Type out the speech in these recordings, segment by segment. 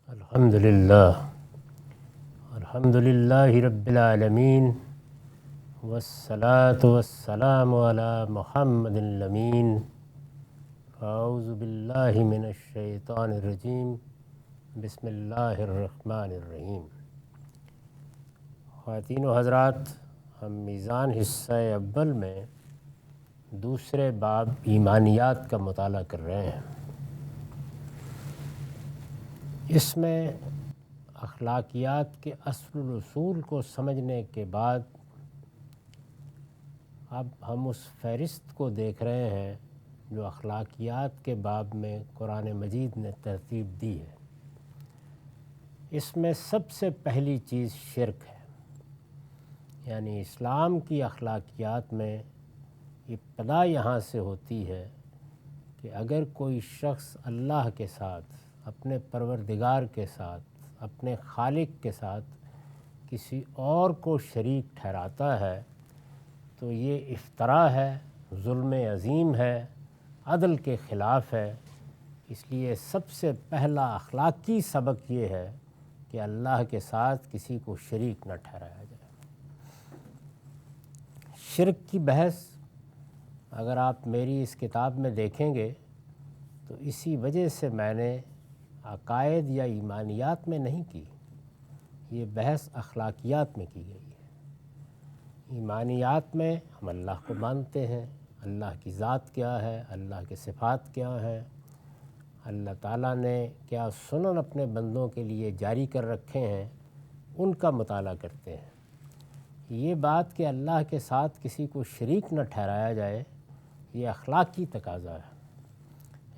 الحمدللہ رب العالمین والصلاة والسلام علی محمد الامین اعوذ باللہ من الشیطان الرجیم بسم اللہ الرحمن الرحیم۔ خواتین و حضرات، ہم میزان حصہ اول میں دوسرے باب ایمانیات کا مطالعہ کر رہے ہیں۔ اس میں اخلاقیات کے اصل اصول کو سمجھنے کے بعد اب ہم اس فہرست کو دیکھ رہے ہیں جو اخلاقیات کے باب میں قرآن مجید نے ترتیب دی ہے۔ اس میں سب سے پہلی چیز شرک ہے، یعنی اسلام کی اخلاقیات میں ابتدا یہاں سے ہوتی ہے کہ اگر کوئی شخص اللہ کے ساتھ، اپنے پروردگار کے ساتھ، اپنے خالق کے ساتھ کسی اور کو شریک ٹھہراتا ہے تو یہ افطرا ہے، ظلم عظیم ہے، عدل کے خلاف ہے۔ اس لیے سب سے پہلا اخلاقی سبق یہ ہے کہ اللہ کے ساتھ کسی کو شریک نہ ٹھہرایا جائے۔ شرک کی بحث اگر آپ میری اس کتاب میں دیکھیں گے تو اسی وجہ سے میں نے عقائد یا ایمانیات میں نہیں کی، یہ بحث اخلاقیات میں کی گئی ہے۔ ایمانیات میں ہم اللہ کو مانتے ہیں، اللہ کی ذات کیا ہے، اللہ کے صفات کیا ہیں، اللہ تعالیٰ نے کیا سنن اپنے بندوں کے لیے جاری کر رکھے ہیں، ان کا مطالعہ کرتے ہیں۔ یہ بات کہ اللہ کے ساتھ کسی کو شریک نہ ٹھہرایا جائے، یہ اخلاقی تقاضا ہے،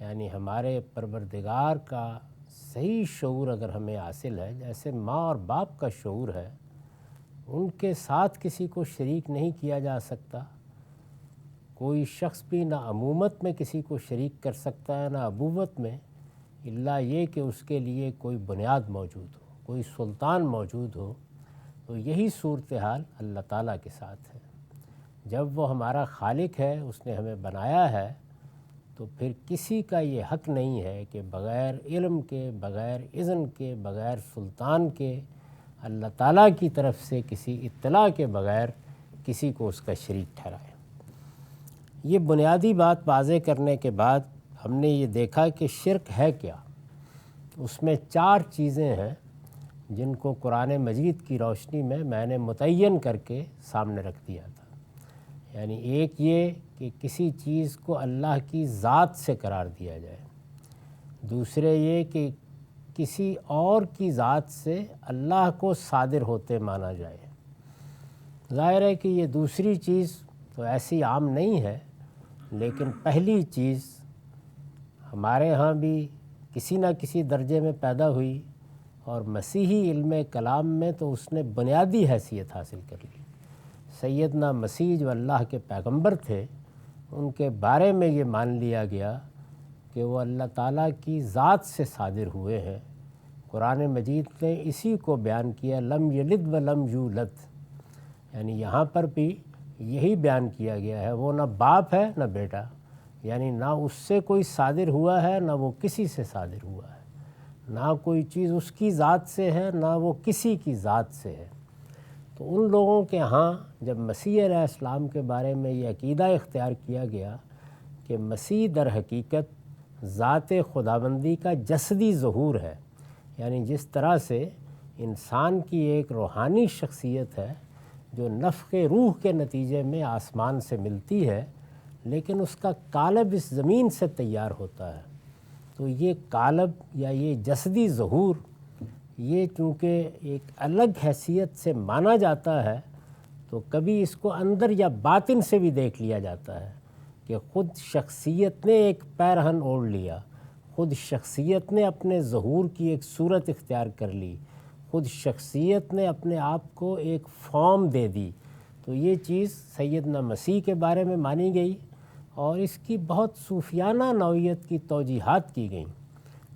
یعنی ہمارے پروردگار کا صحیح شعور اگر ہمیں حاصل ہے، جیسے ماں اور باپ کا شعور ہے، ان کے ساتھ کسی کو شریک نہیں کیا جا سکتا۔ کوئی شخص بھی نہ امومت میں کسی کو شریک کر سکتا ہے، نہ ابوت میں، الا یہ کہ اس کے لیے کوئی بنیاد موجود ہو، کوئی سلطان موجود ہو۔ تو یہی صورتحال اللہ تعالیٰ کے ساتھ ہے۔ جب وہ ہمارا خالق ہے، اس نے ہمیں بنایا ہے، تو پھر کسی کا یہ حق نہیں ہے کہ بغیر علم کے، بغیر اذن کے، بغیر سلطان کے، اللہ تعالیٰ کی طرف سے کسی اطلاع کے بغیر کسی کو اس کا شریک ٹھہرائے۔ یہ بنیادی بات واضح کرنے کے بعد ہم نے یہ دیکھا کہ شرک ہے کیا۔ اس میں 4 چیزیں ہیں جن کو قرآن مجید کی روشنی میں نے متعین کر کے سامنے رکھ دیا تھا۔ یعنی ایک یہ کہ کسی چیز کو اللہ کی ذات سے قرار دیا جائے، دوسرے یہ کہ کسی اور کی ذات سے اللہ کو صادر ہوتے مانا جائے۔ ظاہر ہے کہ یہ دوسری چیز تو ایسی عام نہیں ہے، لیکن پہلی چیز ہمارے ہاں بھی کسی نہ کسی درجے میں پیدا ہوئی، اور مسیحی علم کلام میں تو اس نے بنیادی حیثیت حاصل کر لی۔ سیدنا مسیح جو اللہ کے پیغمبر تھے، ان کے بارے میں یہ مان لیا گیا کہ وہ اللہ تعالیٰ کی ذات سے صادر ہوئے ہیں۔ قرآن مجید نے اسی کو بیان کیا، لم یلد ولم یولد، یعنی یہاں پر بھی یہی بیان کیا گیا ہے، وہ نہ باپ ہے نہ بیٹا، یعنی نہ اس سے کوئی صادر ہوا ہے نہ وہ کسی سے صادر ہوا ہے، نہ کوئی چیز اس کی ذات سے ہے نہ وہ کسی کی ذات سے ہے۔ تو ان لوگوں کے ہاں جب مسیح علیہ السلام کے بارے میں یہ عقیدہ اختیار کیا گیا کہ مسیح در حقیقت ذات خداوندی کا جسدی ظہور ہے، یعنی جس طرح سے انسان کی ایک روحانی شخصیت ہے جو نفخ روح کے نتیجے میں آسمان سے ملتی ہے، لیکن اس کا قالب اس زمین سے تیار ہوتا ہے۔ تو یہ قالب یا یہ جسدی ظہور، یہ چونکہ ایک الگ حیثیت سے مانا جاتا ہے، تو کبھی اس کو اندر یا باطن سے بھی دیکھ لیا جاتا ہے کہ خود شخصیت نے ایک پیرہن اوڑھ لیا، خود شخصیت نے اپنے ظہور کی ایک صورت اختیار کر لی، خود شخصیت نے اپنے آپ کو ایک فارم دے دی۔ تو یہ چیز سیدنا مسیح کے بارے میں مانی گئی، اور اس کی بہت صوفیانہ نوعیت کی توجیحات کی گئیں۔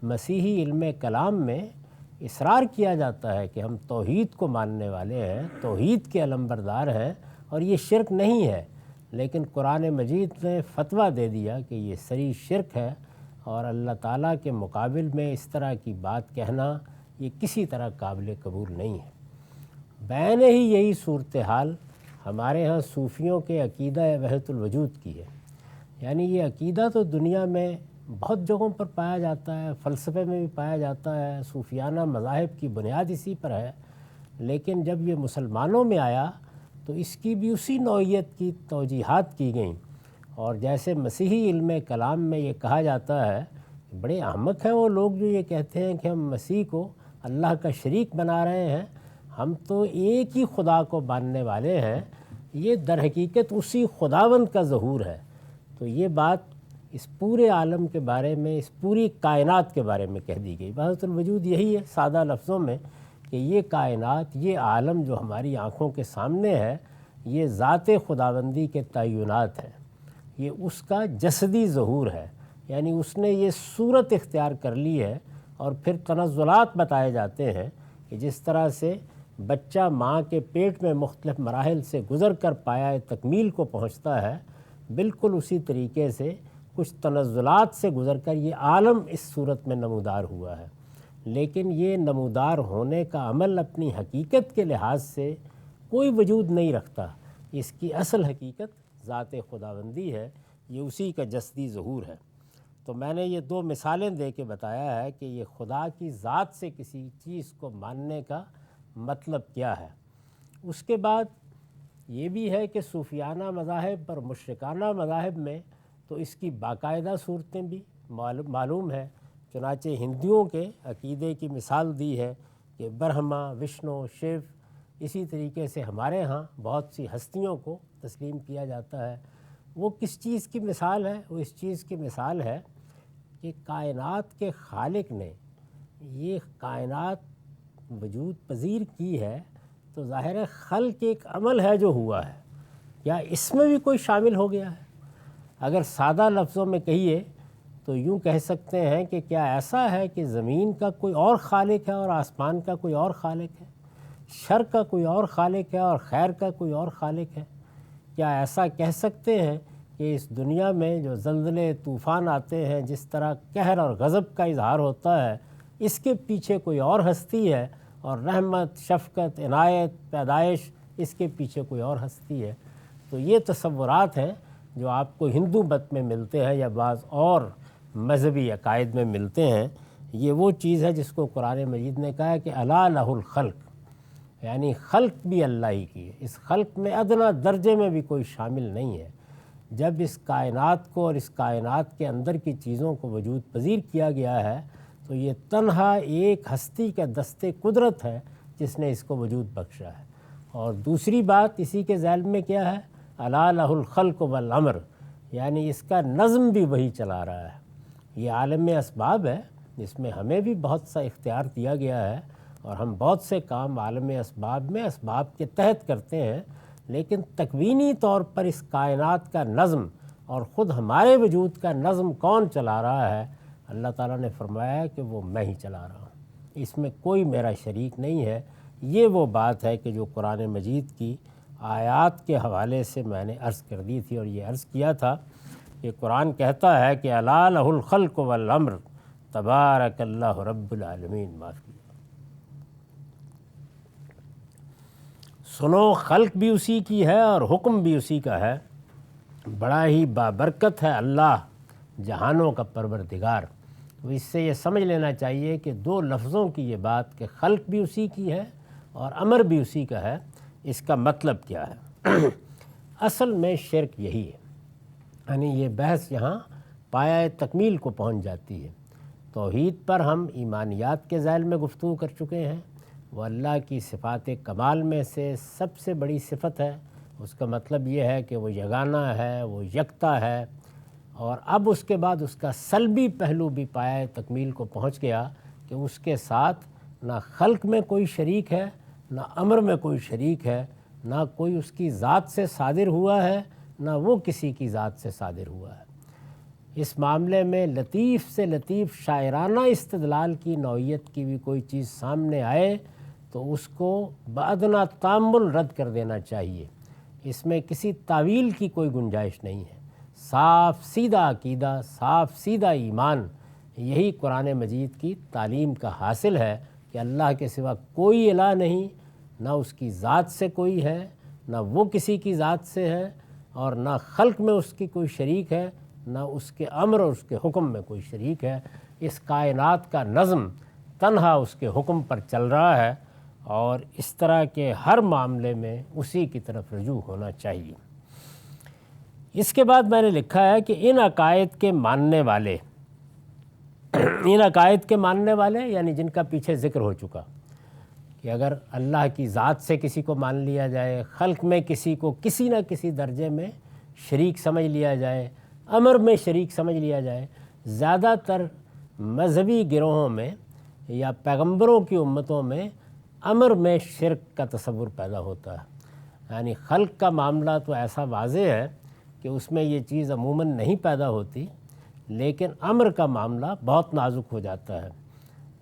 مسیحی علم کلام میں اصرار کیا جاتا ہے کہ ہم توحید کو ماننے والے ہیں، توحید کے علمبردار ہیں، اور یہ شرک نہیں ہے، لیکن قرآن مجید نے فتویٰ دے دیا کہ یہ صریح شرک ہے، اور اللہ تعالیٰ کے مقابل میں اس طرح کی بات کہنا یہ کسی طرح قابل قبول نہیں ہے۔ بین ہی یہی صورتحال ہمارے ہاں صوفیوں کے عقیدہ وحدت الوجود کی ہے۔ یعنی یہ عقیدہ تو دنیا میں بہت جگہوں پر پایا جاتا ہے، فلسفے میں بھی پایا جاتا ہے، صوفیانہ مذاہب کی بنیاد اسی پر ہے، لیکن جب یہ مسلمانوں میں آیا تو اس کی بھی اسی نوعیت کی توجیحات کی گئیں۔ اور جیسے مسیحی علم کلام میں یہ کہا جاتا ہے، بڑے احمق ہیں وہ لوگ جو یہ کہتے ہیں کہ ہم مسیح کو اللہ کا شریک بنا رہے ہیں، ہم تو ایک ہی خدا کو ماننے والے ہیں، یہ در حقیقت اسی خداوند کا ظہور ہے۔ تو یہ بات اس پورے عالم کے بارے میں، اس پوری کائنات کے بارے میں کہہ دی گئی۔ وحدت الوجود یہی ہے سادہ لفظوں میں کہ یہ کائنات، یہ عالم جو ہماری آنکھوں کے سامنے ہے، یہ ذات خداوندی کے تعینات ہیں، یہ اس کا جسدی ظہور ہے۔ یعنی اس نے یہ صورت اختیار کر لی ہے، اور پھر تنزلات بتائے جاتے ہیں کہ جس طرح سے بچہ ماں کے پیٹ میں مختلف مراحل سے گزر کر پایہ تکمیل کو پہنچتا ہے، بالکل اسی طریقے سے کچھ تنزلات سے گزر کر یہ عالم اس صورت میں نمودار ہوا ہے۔ لیکن یہ نمودار ہونے کا عمل اپنی حقیقت کے لحاظ سے کوئی وجود نہیں رکھتا۔ اس کی اصل حقیقت ذات خداوندی ہے، یہ اسی کا جسدی ظہور ہے۔ تو میں نے یہ دو مثالیں دے کے بتایا ہے کہ یہ خدا کی ذات سے کسی چیز کو ماننے کا مطلب کیا ہے۔ اس کے بعد یہ بھی ہے کہ صوفیانہ مذاہب اور مشرکانہ مذاہب میں تو اس کی باقاعدہ صورتیں بھی معلوم ہے۔ چنانچہ ہندوؤں کے عقیدے کی مثال دی ہے کہ برہما، وشنو، شیو، اسی طریقے سے ہمارے ہاں بہت سی ہستیوں کو تسلیم کیا جاتا ہے۔ وہ کس چیز کی مثال ہے؟ وہ اس چیز کی مثال ہے کہ کائنات کے خالق نے یہ کائنات وجود پذیر کی ہے، تو ظاہر ہے خلق ایک عمل ہے جو ہوا ہے، یا اس میں بھی کوئی شامل ہو گیا ہے؟ اگر سادہ لفظوں میں کہیے تو یوں کہہ سکتے ہیں کہ کیا ایسا ہے کہ زمین کا کوئی اور خالق ہے اور آسمان کا کوئی اور خالق ہے، شر کا کوئی اور خالق ہے اور خیر کا کوئی اور خالق ہے؟ کیا ایسا کہہ سکتے ہیں کہ اس دنیا میں جو زلزلے، طوفان آتے ہیں، جس طرح قہر اور غضب کا اظہار ہوتا ہے، اس کے پیچھے کوئی اور ہستی ہے، اور رحمت، شفقت، عنایت، پیدائش، اس کے پیچھے کوئی اور ہستی ہے؟ تو یہ تصورات ہیں جو آپ کو ہندو مت میں ملتے ہیں یا بعض اور مذہبی عقائد میں ملتے ہیں۔ یہ وہ چیز ہے جس کو قرآن مجید نے کہا ہے کہ الا لہ الخلق، یعنی خلق بھی اللہ ہی کی ہے۔ اس خلق میں ادنا درجے میں بھی کوئی شامل نہیں ہے۔ جب اس کائنات کو اور اس کائنات کے اندر کی چیزوں کو وجود پذیر کیا گیا ہے، تو یہ تنہا ایک ہستی کا دست قدرت ہے جس نے اس کو وجود بخشا ہے۔ اور دوسری بات اسی کے ذیل میں کیا ہے؟ الا لہ الخلق والامر، یعنی اس کا نظم بھی وہی چلا رہا ہے۔ یہ عالم اسباب ہے، جس میں ہمیں بھی بہت سا اختیار دیا گیا ہے، اور ہم بہت سے کام عالم اسباب میں اسباب کے تحت کرتے ہیں، لیکن تکوینی طور پر اس کائنات کا نظم اور خود ہمارے وجود کا نظم کون چلا رہا ہے؟ اللہ تعالیٰ نے فرمایا کہ وہ میں ہی چلا رہا ہوں، اس میں کوئی میرا شریک نہیں ہے۔ یہ وہ بات ہے کہ جو قرآن مجید کی آیات کے حوالے سے میں نے عرض کر دی تھی، اور یہ عرض کیا تھا کہ قرآن کہتا ہے کہ الا لہ الخلق والامر تبارک اللہ رب العالمین۔ معاف کیجیے، سنو، خلق بھی اسی کی ہے اور حکم بھی اسی کا ہے، بڑا ہی بابرکت ہے اللہ جہانوں کا پروردگار۔ تو اس سے یہ سمجھ لینا چاہیے کہ دو لفظوں کی یہ بات کہ خلق بھی اسی کی ہے اور امر بھی اسی کا ہے، اس کا مطلب کیا ہے؟ اصل میں شرک یہی ہے، یعنی یہ بحث یہاں پایہ تکمیل کو پہنچ جاتی ہے۔ توحید پر ہم ایمانیات کے ذیل میں گفتگو کر چکے ہیں، وہ اللہ کی صفات کمال میں سے سب سے بڑی صفت ہے۔ اس کا مطلب یہ ہے کہ وہ یگانہ ہے، وہ یکتا ہے، اور اب اس کے بعد اس کا سلبی پہلو بھی پایہ تکمیل کو پہنچ گیا کہ اس کے ساتھ نہ خلق میں کوئی شریک ہے، نہ امر میں کوئی شریک ہے، نہ کوئی اس کی ذات سے صادر ہوا ہے، نہ وہ کسی کی ذات سے صادر ہوا ہے۔ اس معاملے میں لطیف سے لطیف شاعرانہ استدلال کی نوعیت کی بھی کوئی چیز سامنے آئے تو اس کو بادنا تامل رد کر دینا چاہیے۔ اس میں کسی تعویل کی کوئی گنجائش نہیں ہے۔ صاف سیدھا عقیدہ، صاف سیدھا ایمان، یہی قرآن مجید کی تعلیم کا حاصل ہے کہ اللہ کے سوا کوئی الہ نہیں، نہ اس کی ذات سے کوئی ہے، نہ وہ کسی کی ذات سے ہے، اور نہ خلق میں اس کی کوئی شریک ہے، نہ اس کے امر اور اس کے حکم میں کوئی شریک ہے۔ اس کائنات کا نظم تنہا اس کے حکم پر چل رہا ہے، اور اس طرح کے ہر معاملے میں اسی کی طرف رجوع ہونا چاہیے۔ اس کے بعد میں نے لکھا ہے کہ ان عقائد کے ماننے والے یعنی جن کا پیچھے ذکر ہو چکا کہ اگر اللہ کی ذات سے کسی کو مان لیا جائے، خلق میں کسی کو کسی نہ کسی درجے میں شریک سمجھ لیا جائے، امر میں شریک سمجھ لیا جائے، زیادہ تر مذہبی گروہوں میں یا پیغمبروں کی امتوں میں امر میں شرک کا تصور پیدا ہوتا ہے۔ یعنی خلق کا معاملہ تو ایسا واضح ہے کہ اس میں یہ چیز عموماً نہیں پیدا ہوتی، لیکن امر کا معاملہ بہت نازک ہو جاتا ہے۔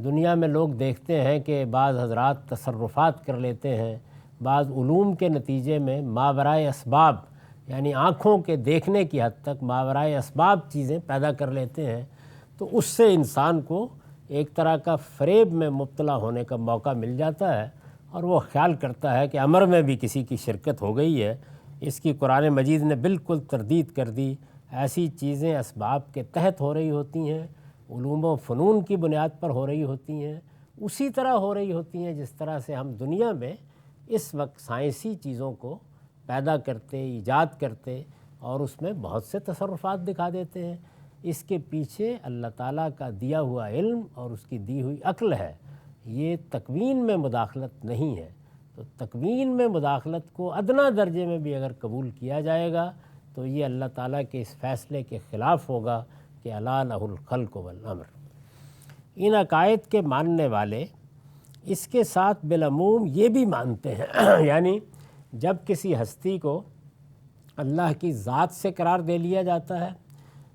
دنیا میں لوگ دیکھتے ہیں کہ بعض حضرات تصرفات کر لیتے ہیں، بعض علوم کے نتیجے میں ماورائے اسباب یعنی آنکھوں کے دیکھنے کی حد تک ماورائے اسباب چیزیں پیدا کر لیتے ہیں، تو اس سے انسان کو ایک طرح کا فریب میں مبتلا ہونے کا موقع مل جاتا ہے، اور وہ خیال کرتا ہے کہ امر میں بھی کسی کی شرکت ہو گئی ہے۔ اس کی قرآن مجید نے بالکل تردید کر دی۔ ایسی چیزیں اسباب کے تحت ہو رہی ہوتی ہیں، علوم و فنون کی بنیاد پر ہو رہی ہوتی ہیں، اسی طرح ہو رہی ہوتی ہیں جس طرح سے ہم دنیا میں اس وقت سائنسی چیزوں کو پیدا کرتے، ایجاد کرتے اور اس میں بہت سے تصرفات دکھا دیتے ہیں۔ اس کے پیچھے اللہ تعالیٰ کا دیا ہوا علم اور اس کی دی ہوئی عقل ہے۔ یہ تکوین میں مداخلت نہیں ہے۔ تو تکوین میں مداخلت کو ادنیٰ درجے میں بھی اگر قبول کیا جائے گا تو یہ اللہ تعالیٰ کے اس فیصلے کے خلاف ہوگا کہ الا لہ الخلق والامر۔ ان عقائد کے ماننے والے اس کے ساتھ بالعموم یہ بھی مانتے ہیں یعنی جب کسی ہستی کو اللہ کی ذات سے قرار دے لیا جاتا ہے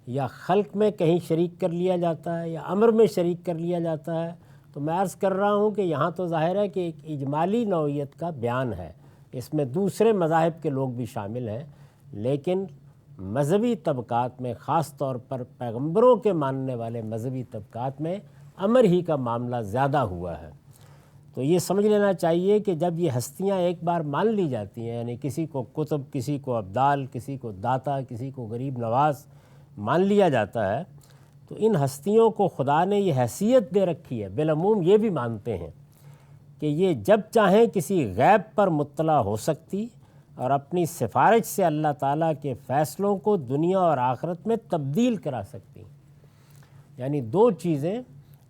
یا خلق میں کہیں شریک کر لیا جاتا ہے یا امر میں شریک کر لیا جاتا ہے، تو میں عرض کر رہا ہوں کہ یہاں تو ظاہر ہے کہ ایک اجمالی نوعیت کا بیان ہے، اس میں دوسرے مذاہب کے لوگ بھی شامل ہیں، لیکن مذہبی طبقات میں خاص طور پر پیغمبروں کے ماننے والے مذہبی طبقات میں امر ہی کا معاملہ زیادہ ہوا ہے۔ تو یہ سمجھ لینا چاہیے کہ جب یہ ہستیاں ایک بار مان لی جاتی ہیں، یعنی کسی کو قطب، کسی کو ابدال، کسی کو داتا، کسی کو غریب نواز مان لیا جاتا ہے، تو ان ہستیوں کو خدا نے یہ حیثیت دے رکھی ہے۔ بالعموم یہ بھی مانتے ہیں کہ یہ جب چاہیں کسی غیب پر مطلع ہو سکتی اور اپنی سفارش سے اللہ تعالیٰ کے فیصلوں کو دنیا اور آخرت میں تبدیل کرا سکتی۔ یعنی دو چیزیں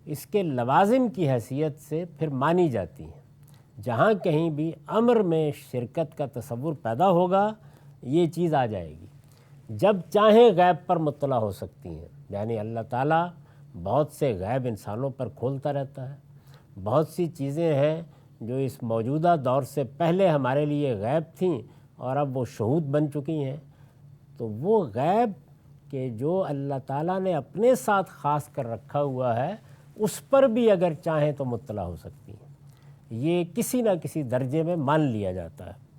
اس کے لوازم کی حیثیت سے پھر مانی جاتی ہیں۔ جہاں کہیں بھی امر میں شرکت کا تصور پیدا ہوگا یہ چیز آ جائے گی۔ جب چاہیں غیب پر مطلع ہو سکتی ہیں، یعنی اللہ تعالیٰ بہت سے غیب انسانوں پر کھولتا رہتا ہے۔ بہت سی چیزیں ہیں جو اس موجودہ دور سے پہلے ہمارے لیے غیب تھیں اور اب وہ شہود بن چکی ہیں۔ تو وہ غیب کہ جو اللہ تعالیٰ نے اپنے ساتھ خاص کر رکھا ہوا ہے، اس پر بھی اگر چاہیں تو مطلع ہو سکتی ہیں۔ یہ کسی نہ کسی درجے میں مان لیا جاتا ہے۔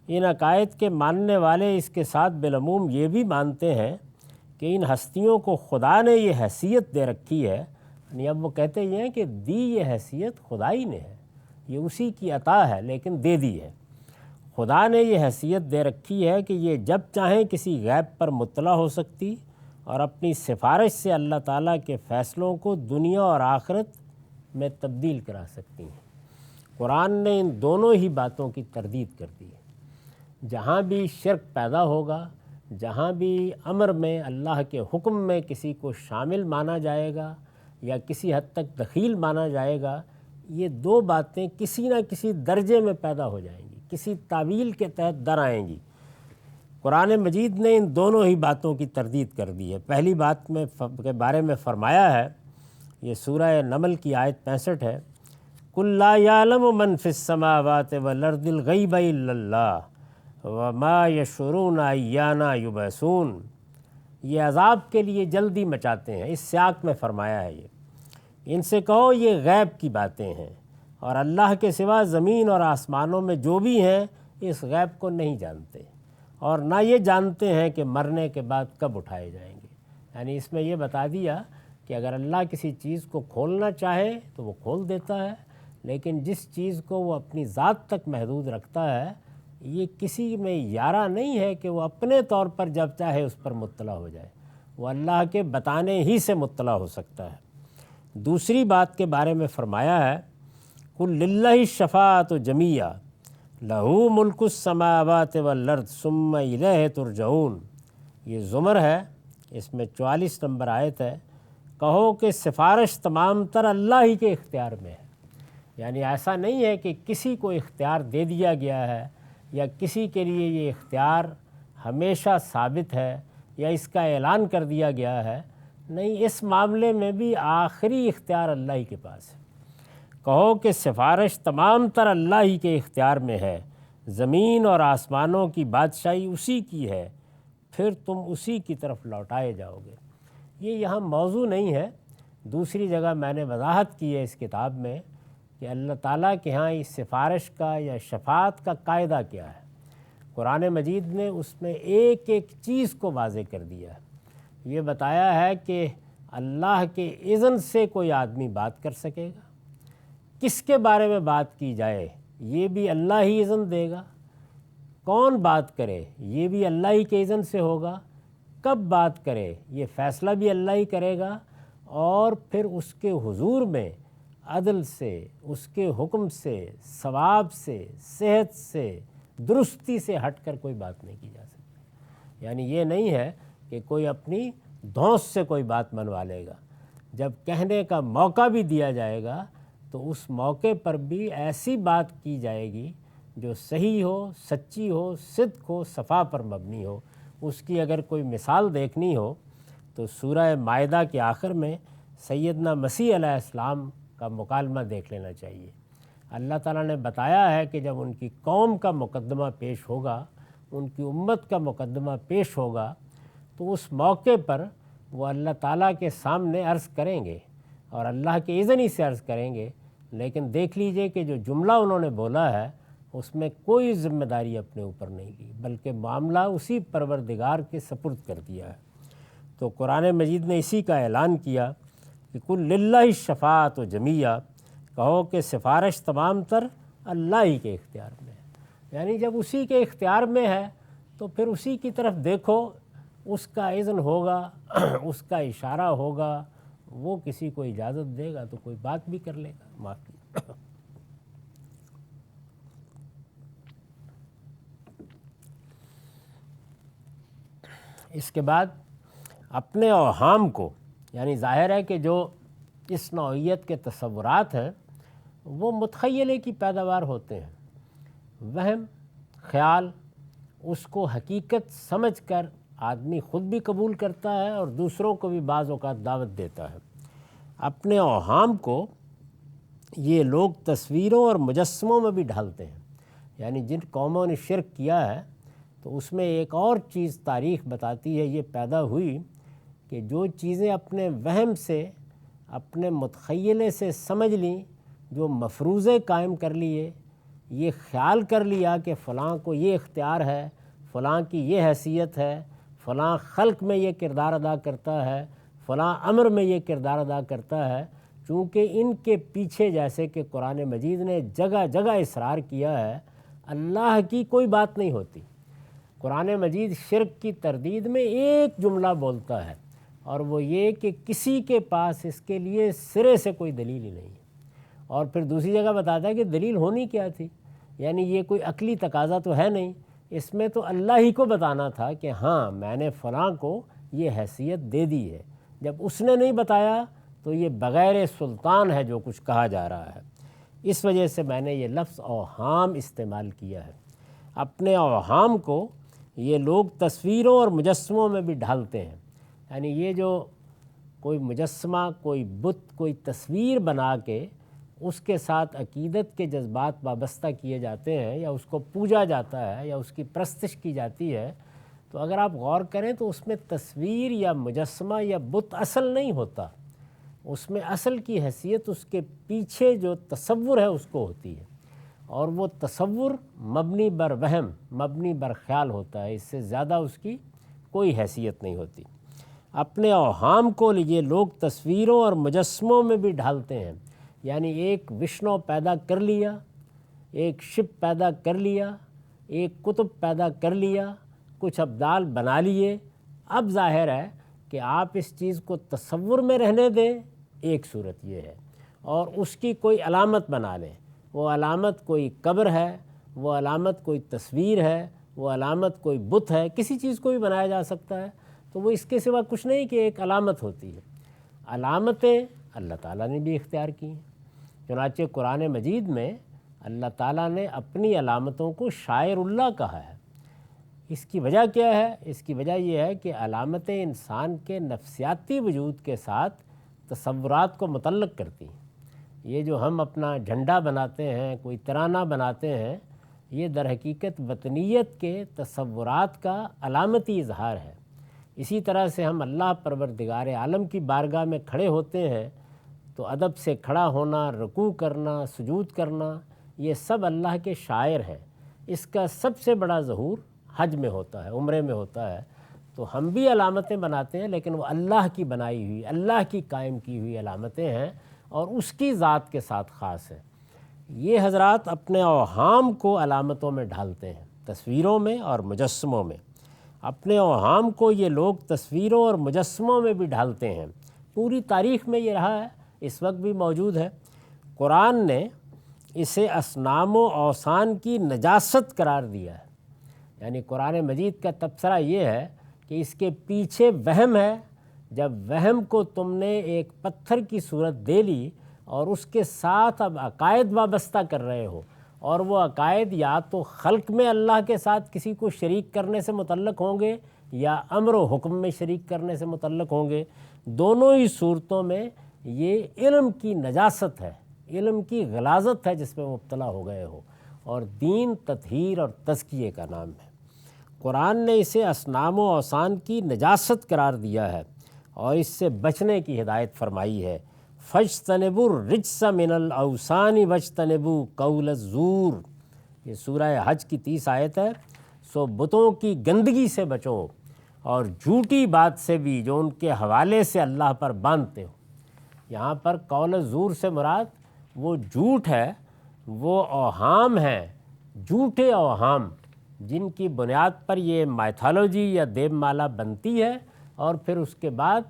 ان عقائد کے ماننے والے اس کے ساتھ بالعموم یہ بھی مانتے ہیں کہ ان ہستیوں کو خدا نے یہ حیثیت دے رکھی ہے، یعنی اب وہ کہتے یہ ہیں کہ دی یہ حیثیت خدا ہی نے ہے، یہ اسی کی عطا ہے لیکن دے دی ہے۔ خدا نے یہ حیثیت دے رکھی ہے کہ یہ جب چاہیں کسی غیب پر مطلع ہو سکتی اور اپنی سفارش سے اللہ تعالیٰ کے فیصلوں کو دنیا اور آخرت میں تبدیل کرا سکتی ہیں۔ قرآن نے ان دونوں ہی باتوں کی تردید کر دی ہے۔ جہاں بھی شرک پیدا ہوگا، جہاں بھی امر میں اللہ کے حکم میں کسی کو شامل مانا جائے گا یا کسی حد تک دخیل مانا جائے گا، یہ دو باتیں کسی نہ کسی درجے میں پیدا ہو جائیں گی، کسی تعویل کے تحت در آئیں گی۔ قرآن مجید نے ان دونوں ہی باتوں کی تردید کر دی ہے۔ پہلی بات میں کے بارے میں فرمایا ہے، یہ سورہ نمل کی آیت 65 ہے، قُل لَا يَعْلَمُ مَنْ فِي السَّمَاوَاتِ وَالْأَرْضِ الْغَيْبَ إِلَّا اللَّهُ وَمَا يَشْعُرُونَ أَيَّانَ يُبْعَثُونَ۔ یہ عذاب کے لیے جلدی مچاتے ہیں، اس سیاق میں فرمایا ہے یہ۔ ان سے کہو یہ غیب کی باتیں ہیں، اور اللہ کے سوا زمین اور آسمانوں میں جو بھی ہیں اس غیب کو نہیں جانتے، اور نہ یہ جانتے ہیں کہ مرنے کے بعد کب اٹھائے جائیں گے۔ یعنی اس میں یہ بتا دیا کہ اگر اللہ کسی چیز کو کھولنا چاہے تو وہ کھول دیتا ہے، لیکن جس چیز کو وہ اپنی ذات تک محدود رکھتا ہے یہ کسی میں یارہ نہیں ہے کہ وہ اپنے طور پر جب چاہے اس پر مطلع ہو جائے، وہ اللہ کے بتانے ہی سے مطلع ہو سکتا ہے۔ دوسری بات کے بارے میں فرمایا ہے قُلْ لِلَّهِ الشَّفَاعَةُ جَمِيعًا لَهُ مُلْكُ السَّمَاوَاتِ وَالْأَرْضِ ثُمَّ إِلَيْهِ تُرْجَعُونَ، یہ زمر ہے، اس میں 44 نمبر آیت ہے۔ کہو کہ سفارش تمام تر اللہ ہی کے اختیار میں ہے، یعنی ایسا نہیں ہے کہ کسی کو اختیار دے دیا گیا ہے یا کسی کے لیے یہ اختیار ہمیشہ ثابت ہے یا اس کا اعلان کر دیا گیا ہے، نہیں، اس معاملے میں بھی آخری اختیار اللہ ہی کے پاس ہے۔ کہو کہ سفارش تمام تر اللہ ہی کے اختیار میں ہے، زمین اور آسمانوں کی بادشاہی اسی کی ہے، پھر تم اسی کی طرف لوٹائے جاؤ گے۔ یہ یہاں موضوع نہیں ہے، دوسری جگہ میں نے وضاحت کی ہے اس کتاب میں کہ اللہ تعالیٰ کے ہاں اس سفارش کا یا شفاعت کا قاعدہ کیا ہے۔ قرآن مجید نے اس میں ایک ایک چیز کو واضح کر دیا ہے۔ یہ بتایا ہے کہ اللہ کے اذن سے کوئی آدمی بات کر سکے گا، کس کے بارے میں بات کی جائے یہ بھی اللہ ہی اذن دے گا، کون بات کرے یہ بھی اللہ ہی کے اذن سے ہوگا، کب بات کرے یہ فیصلہ بھی اللہ ہی کرے گا، اور پھر اس کے حضور میں عدل سے، اس کے حکم سے، ثواب سے، صحت سے، درستی سے ہٹ کر کوئی بات نہیں کی جا سکتی۔ یعنی یہ نہیں ہے کہ کوئی اپنی دھونس سے کوئی بات منوا لے گا، جب کہنے کا موقع بھی دیا جائے گا تو اس موقع پر بھی ایسی بات کی جائے گی جو صحیح ہو، سچی ہو، صدق ہو، صفا پر مبنی ہو۔ اس کی اگر کوئی مثال دیکھنی ہو تو سورہ مائدہ کے آخر میں سیدنا مسیح علیہ السلام کا مکالمہ دیکھ لینا چاہیے۔ اللہ تعالیٰ نے بتایا ہے کہ جب ان کی قوم کا مقدمہ پیش ہوگا، ان کی امت کا مقدمہ پیش ہوگا، تو اس موقع پر وہ اللہ تعالیٰ کے سامنے عرض کریں گے اور اللہ کے اذن ہی سے عرض کریں گے، لیکن دیکھ لیجئے کہ جو جملہ انہوں نے بولا ہے اس میں کوئی ذمہ داری اپنے اوپر نہیں لی، بلکہ معاملہ اسی پروردگار کے سپرد کر دیا ہے۔ تو قرآن مجید نے اسی کا اعلان کیا کہ قُلْ لِلَّهِ الشَّفَاعَةُ جَمِيعًا، کہو کہ سفارش تمام تر اللہ ہی کے اختیار میں ہے۔ یعنی جب اسی کے اختیار میں ہے تو پھر اسی کی طرف دیکھو، اس کا اذن ہوگا، اس کا اشارہ ہوگا، وہ کسی کو اجازت دے گا تو کوئی بات بھی کر لے گا۔ معافی۔ اس کے بعد اپنے اوہام کو، یعنی ظاہر ہے کہ جو اس نوعیت کے تصورات ہیں وہ متخیلے کی پیداوار ہوتے ہیں، وہم، خیال، اس کو حقیقت سمجھ کر آدمی خود بھی قبول کرتا ہے اور دوسروں کو بھی بعض اوقات دعوت دیتا ہے۔ اپنے اوہام کو یہ لوگ تصویروں اور مجسموں میں بھی ڈھالتے ہیں، یعنی جن قوموں نے شرک کیا ہے تو اس میں ایک اور چیز تاریخ بتاتی ہے یہ پیدا ہوئی کہ جو چیزیں اپنے وہم سے، اپنے متخیلے سے سمجھ لیں، جو مفروضے قائم کر لیے، یہ خیال کر لیا کہ فلاں کو یہ اختیار ہے، فلاں کی یہ حیثیت ہے، فلاں خلق میں یہ کردار ادا کرتا ہے، فلاں امر میں یہ کردار ادا کرتا ہے، چونکہ ان کے پیچھے، جیسے کہ قرآن مجید نے جگہ جگہ اصرار کیا ہے، اللہ کی کوئی بات نہیں ہوتی۔ قرآن مجید شرک کی تردید میں ایک جملہ بولتا ہے اور وہ یہ کہ کسی کے پاس اس کے لیے سرے سے کوئی دلیل ہی نہیں ہے، اور پھر دوسری جگہ بتاتا ہے کہ دلیل ہونی کیا تھی، یعنی یہ کوئی عقلی تقاضا تو ہے نہیں، اس میں تو اللہ ہی کو بتانا تھا کہ ہاں میں نے فلاں کو یہ حیثیت دے دی ہے۔ جب اس نے نہیں بتایا تو یہ بغیر سلطان ہے جو کچھ کہا جا رہا ہے۔ اس وجہ سے میں نے یہ لفظ اوہام استعمال کیا ہے۔ اپنے اوہام کو یہ لوگ تصویروں اور مجسموں میں بھی ڈھالتے ہیں، یعنی یہ جو کوئی مجسمہ، کوئی بت، کوئی تصویر بنا کے اس کے ساتھ عقیدت کے جذبات وابستہ کیے جاتے ہیں یا اس کو پوجا جاتا ہے یا اس کی پرستش کی جاتی ہے، تو اگر آپ غور کریں تو اس میں تصویر یا مجسمہ یا بت اصل نہیں ہوتا، اس میں اصل کی حیثیت اس کے پیچھے جو تصور ہے اس کو ہوتی ہے، اور وہ تصور مبنی بر وہم، مبنی بر خیال ہوتا ہے، اس سے زیادہ اس کی کوئی حیثیت نہیں ہوتی۔ اپنے اوہام کو یہ لوگ تصویروں اور مجسموں میں بھی ڈھالتے ہیں، یعنی ایک وشنو پیدا کر لیا، ایک شپ پیدا کر لیا، ایک قطب پیدا کر لیا، کچھ ابدال بنا لیے۔ اب ظاہر ہے کہ آپ اس چیز کو تصور میں رہنے دیں، ایک صورت یہ ہے، اور اس کی کوئی علامت بنا لیں۔ وہ علامت کوئی قبر ہے، وہ علامت کوئی تصویر ہے، وہ علامت کوئی بت ہے، کسی چیز کو بھی بنایا جا سکتا ہے، تو وہ اس کے سوا کچھ نہیں کہ ایک علامت ہوتی ہے۔ علامتیں اللہ تعالیٰ نے بھی اختیار کی ہیں، چنانچہ قرآن مجید میں اللہ تعالیٰ نے اپنی علامتوں کو شاعر اللہ کہا ہے۔ اس کی وجہ کیا ہے؟ اس کی وجہ یہ ہے کہ علامتیں انسان کے نفسیاتی وجود کے ساتھ تصورات کو متعلق کرتی ہیں۔ یہ جو ہم اپنا جھنڈا بناتے ہیں، کوئی ترانہ بناتے ہیں، یہ در حقیقت وطنیت کے تصورات کا علامتی اظہار ہے۔ اسی طرح سے ہم اللہ پروردگار عالم کی بارگاہ میں کھڑے ہوتے ہیں تو ادب سے کھڑا ہونا، رکوع کرنا، سجود کرنا، یہ سب اللہ کے شاعر ہیں۔ اس کا سب سے بڑا ظہور حج میں ہوتا ہے، عمرے میں ہوتا ہے۔ تو ہم بھی علامتیں بناتے ہیں، لیکن وہ اللہ کی بنائی ہوئی، اللہ کی قائم کی ہوئی علامتیں ہیں، اور اس کی ذات کے ساتھ خاص ہے۔ یہ حضرات اپنے اوہام کو علامتوں میں ڈھالتے ہیں، تصویروں میں اور مجسموں میں۔ اپنے اوہام کو یہ لوگ تصویروں اور مجسموں میں بھی ڈھالتے ہیں۔ پوری تاریخ میں یہ رہا ہے، اس وقت بھی موجود ہے۔ قرآن نے اسے اصنام و اوثان کی نجاست قرار دیا ہے۔ یعنی قرآن مجید کا تبصرہ یہ ہے کہ اس کے پیچھے وہم ہے۔ جب وہم کو تم نے ایک پتھر کی صورت دے لی اور اس کے ساتھ اب عقائد وابستہ کر رہے ہو، اور وہ عقائد یا تو خلق میں اللہ کے ساتھ کسی کو شریک کرنے سے متعلق ہوں گے یا امر و حکم میں شریک کرنے سے متعلق ہوں گے، دونوں ہی صورتوں میں یہ علم کی نجاست ہے، علم کی غلاظت ہے جس میں مبتلا ہو گئے ہو، اور دین تطہیر اور تزکیے کا نام ہے۔ قرآن نے اسے اصنام و اوثان کی نجاست قرار دیا ہے اور اس سے بچنے کی ہدایت فرمائی ہے۔ فَاجْتَنِبُوا الرِّجْسَ مِنَ الْأَوْثَانِ وَاجْتَنِبُوا قَوْلَ الزُّورِ، یہ سورہ حج کی 30 آیت ہے۔ سو بتوں کی گندگی سے بچو اور جھوٹی بات سے بھی جو ان کے حوالے سے اللہ پر باندھتے ہو۔ یہاں پر قول الزور سے مراد وہ جھوٹ ہے، وہ اوہام ہیں، جھوٹے اوہام جن کی بنیاد پر یہ مائتھالوجی یا دیو مالا بنتی ہے، اور پھر اس کے بعد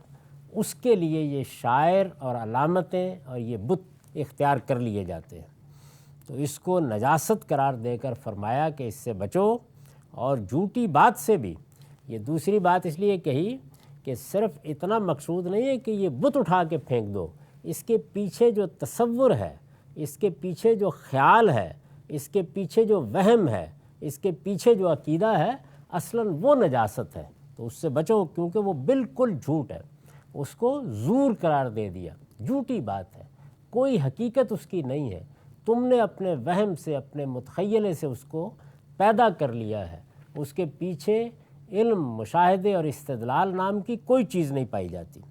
اس کے لیے یہ شاعر اور علامتیں اور یہ بت اختیار کر لیے جاتے ہیں۔ تو اس کو نجاست قرار دے کر فرمایا کہ اس سے بچو، اور جھوٹی بات سے بھی۔ یہ دوسری بات اس لیے کہی کہ صرف اتنا مقصود نہیں ہے کہ یہ بت اٹھا کے پھینک دو، اس کے پیچھے جو تصور ہے، اس کے پیچھے جو خیال ہے، اس کے پیچھے جو وہم ہے، اس کے پیچھے جو عقیدہ ہے، اصلاً وہ نجاست ہے۔ تو اس سے بچو، کیونکہ وہ بالکل جھوٹ ہے۔ اس کو زور قرار دے دیا، جھوٹی بات ہے، کوئی حقیقت اس کی نہیں ہے، تم نے اپنے وہم سے، اپنے متخیلے سے اس کو پیدا کر لیا ہے۔ اس کے پیچھے علم، مشاہدے اور استدلال نام کی کوئی چیز نہیں پائی جاتی۔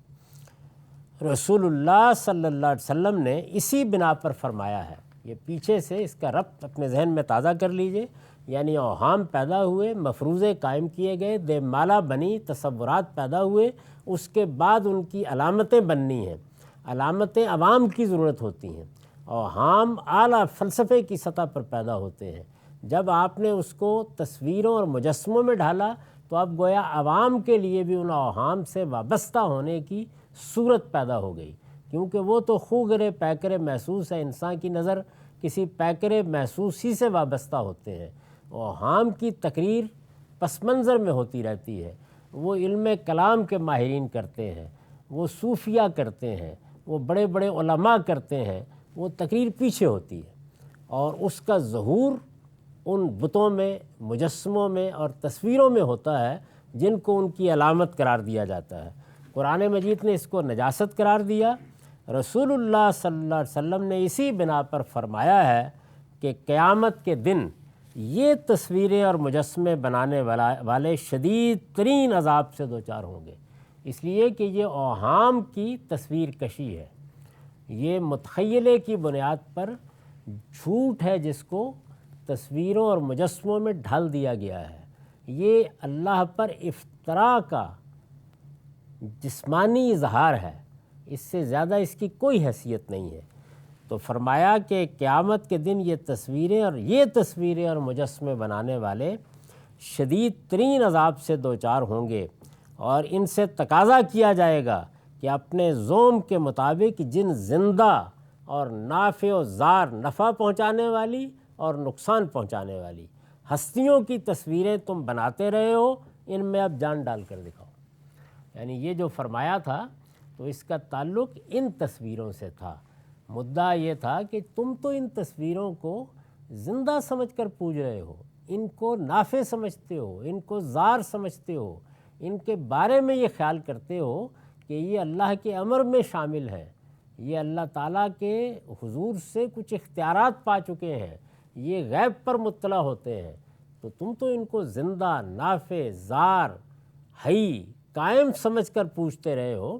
رسول اللہ صلی اللہ علیہ وسلم نے اسی بنا پر فرمایا ہے۔ یہ پیچھے سے اس کا ربط اپنے ذہن میں تازہ کر لیجئے۔ یعنی اوہام پیدا ہوئے، مفروضے قائم کیے گئے، دیو مالا بنی، تصورات پیدا ہوئے، اس کے بعد ان کی علامتیں بننی ہیں۔ علامتیں عوام کی ضرورت ہوتی ہیں، اوہام اعلیٰ فلسفے کی سطح پر پیدا ہوتے ہیں۔ جب آپ نے اس کو تصویروں اور مجسموں میں ڈھالا تو اب گویا عوام کے لیے بھی ان اوہام سے وابستہ ہونے کی صورت پیدا ہو گئی، کیونکہ وہ تو خوگرے پیکرے محسوس ہے، انسان کی نظر کسی پیکرے محسوس ہی سے وابستہ ہوتے ہیں۔ اوہام کی تقریر پس منظر میں ہوتی رہتی ہے، وہ علم کلام کے ماہرین کرتے ہیں، وہ صوفیہ کرتے ہیں، وہ بڑے بڑے علماء کرتے ہیں، وہ تقریر پیچھے ہوتی ہے، اور اس کا ظہور ان بتوں میں، مجسموں میں اور تصویروں میں ہوتا ہے جن کو ان کی علامت قرار دیا جاتا ہے۔ قرآن مجید نے اس کو نجاست قرار دیا۔ رسول اللہ صلی اللہ علیہ وسلم نے اسی بنا پر فرمایا ہے کہ قیامت کے دن یہ تصویریں اور مجسمے بنانے والے شدید ترین عذاب سے دوچار ہوں گے، اس لیے کہ یہ اوہام کی تصویر کشی ہے، یہ متخیلے کی بنیاد پر جھوٹ ہے جس کو تصویروں اور مجسموں میں ڈھال دیا گیا ہے۔ یہ اللہ پر افتراء کا جسمانی اظہار ہے، اس سے زیادہ اس کی کوئی حیثیت نہیں ہے۔ تو فرمایا کہ قیامت کے دن یہ تصویریں اور مجسمے بنانے والے شدید ترین عذاب سے دوچار ہوں گے، اور ان سے تقاضا کیا جائے گا کہ اپنے زوم کے مطابق جن زندہ اور نافع و ضار، نفع پہنچانے والی اور نقصان پہنچانے والی ہستیوں کی تصویریں تم بناتے رہے ہو، ان میں اب جان ڈال کر دکھاؤ۔ یعنی یہ جو فرمایا تھا تو اس کا تعلق ان تصویروں سے تھا۔ مدعا یہ تھا کہ تم تو ان تصویروں کو زندہ سمجھ کر پوج رہے ہو، ان کو نافع سمجھتے ہو، ان کو ضار سمجھتے ہو، ان کے بارے میں یہ خیال کرتے ہو کہ یہ اللہ کے امر میں شامل ہیں، یہ اللہ تعالیٰ کے حضور سے کچھ اختیارات پا چکے ہیں، یہ غیب پر مطلع ہوتے ہیں، تو تم تو ان کو زندہ، نافع، ضار، حی، قائم سمجھ کر پوچھتے رہے ہو۔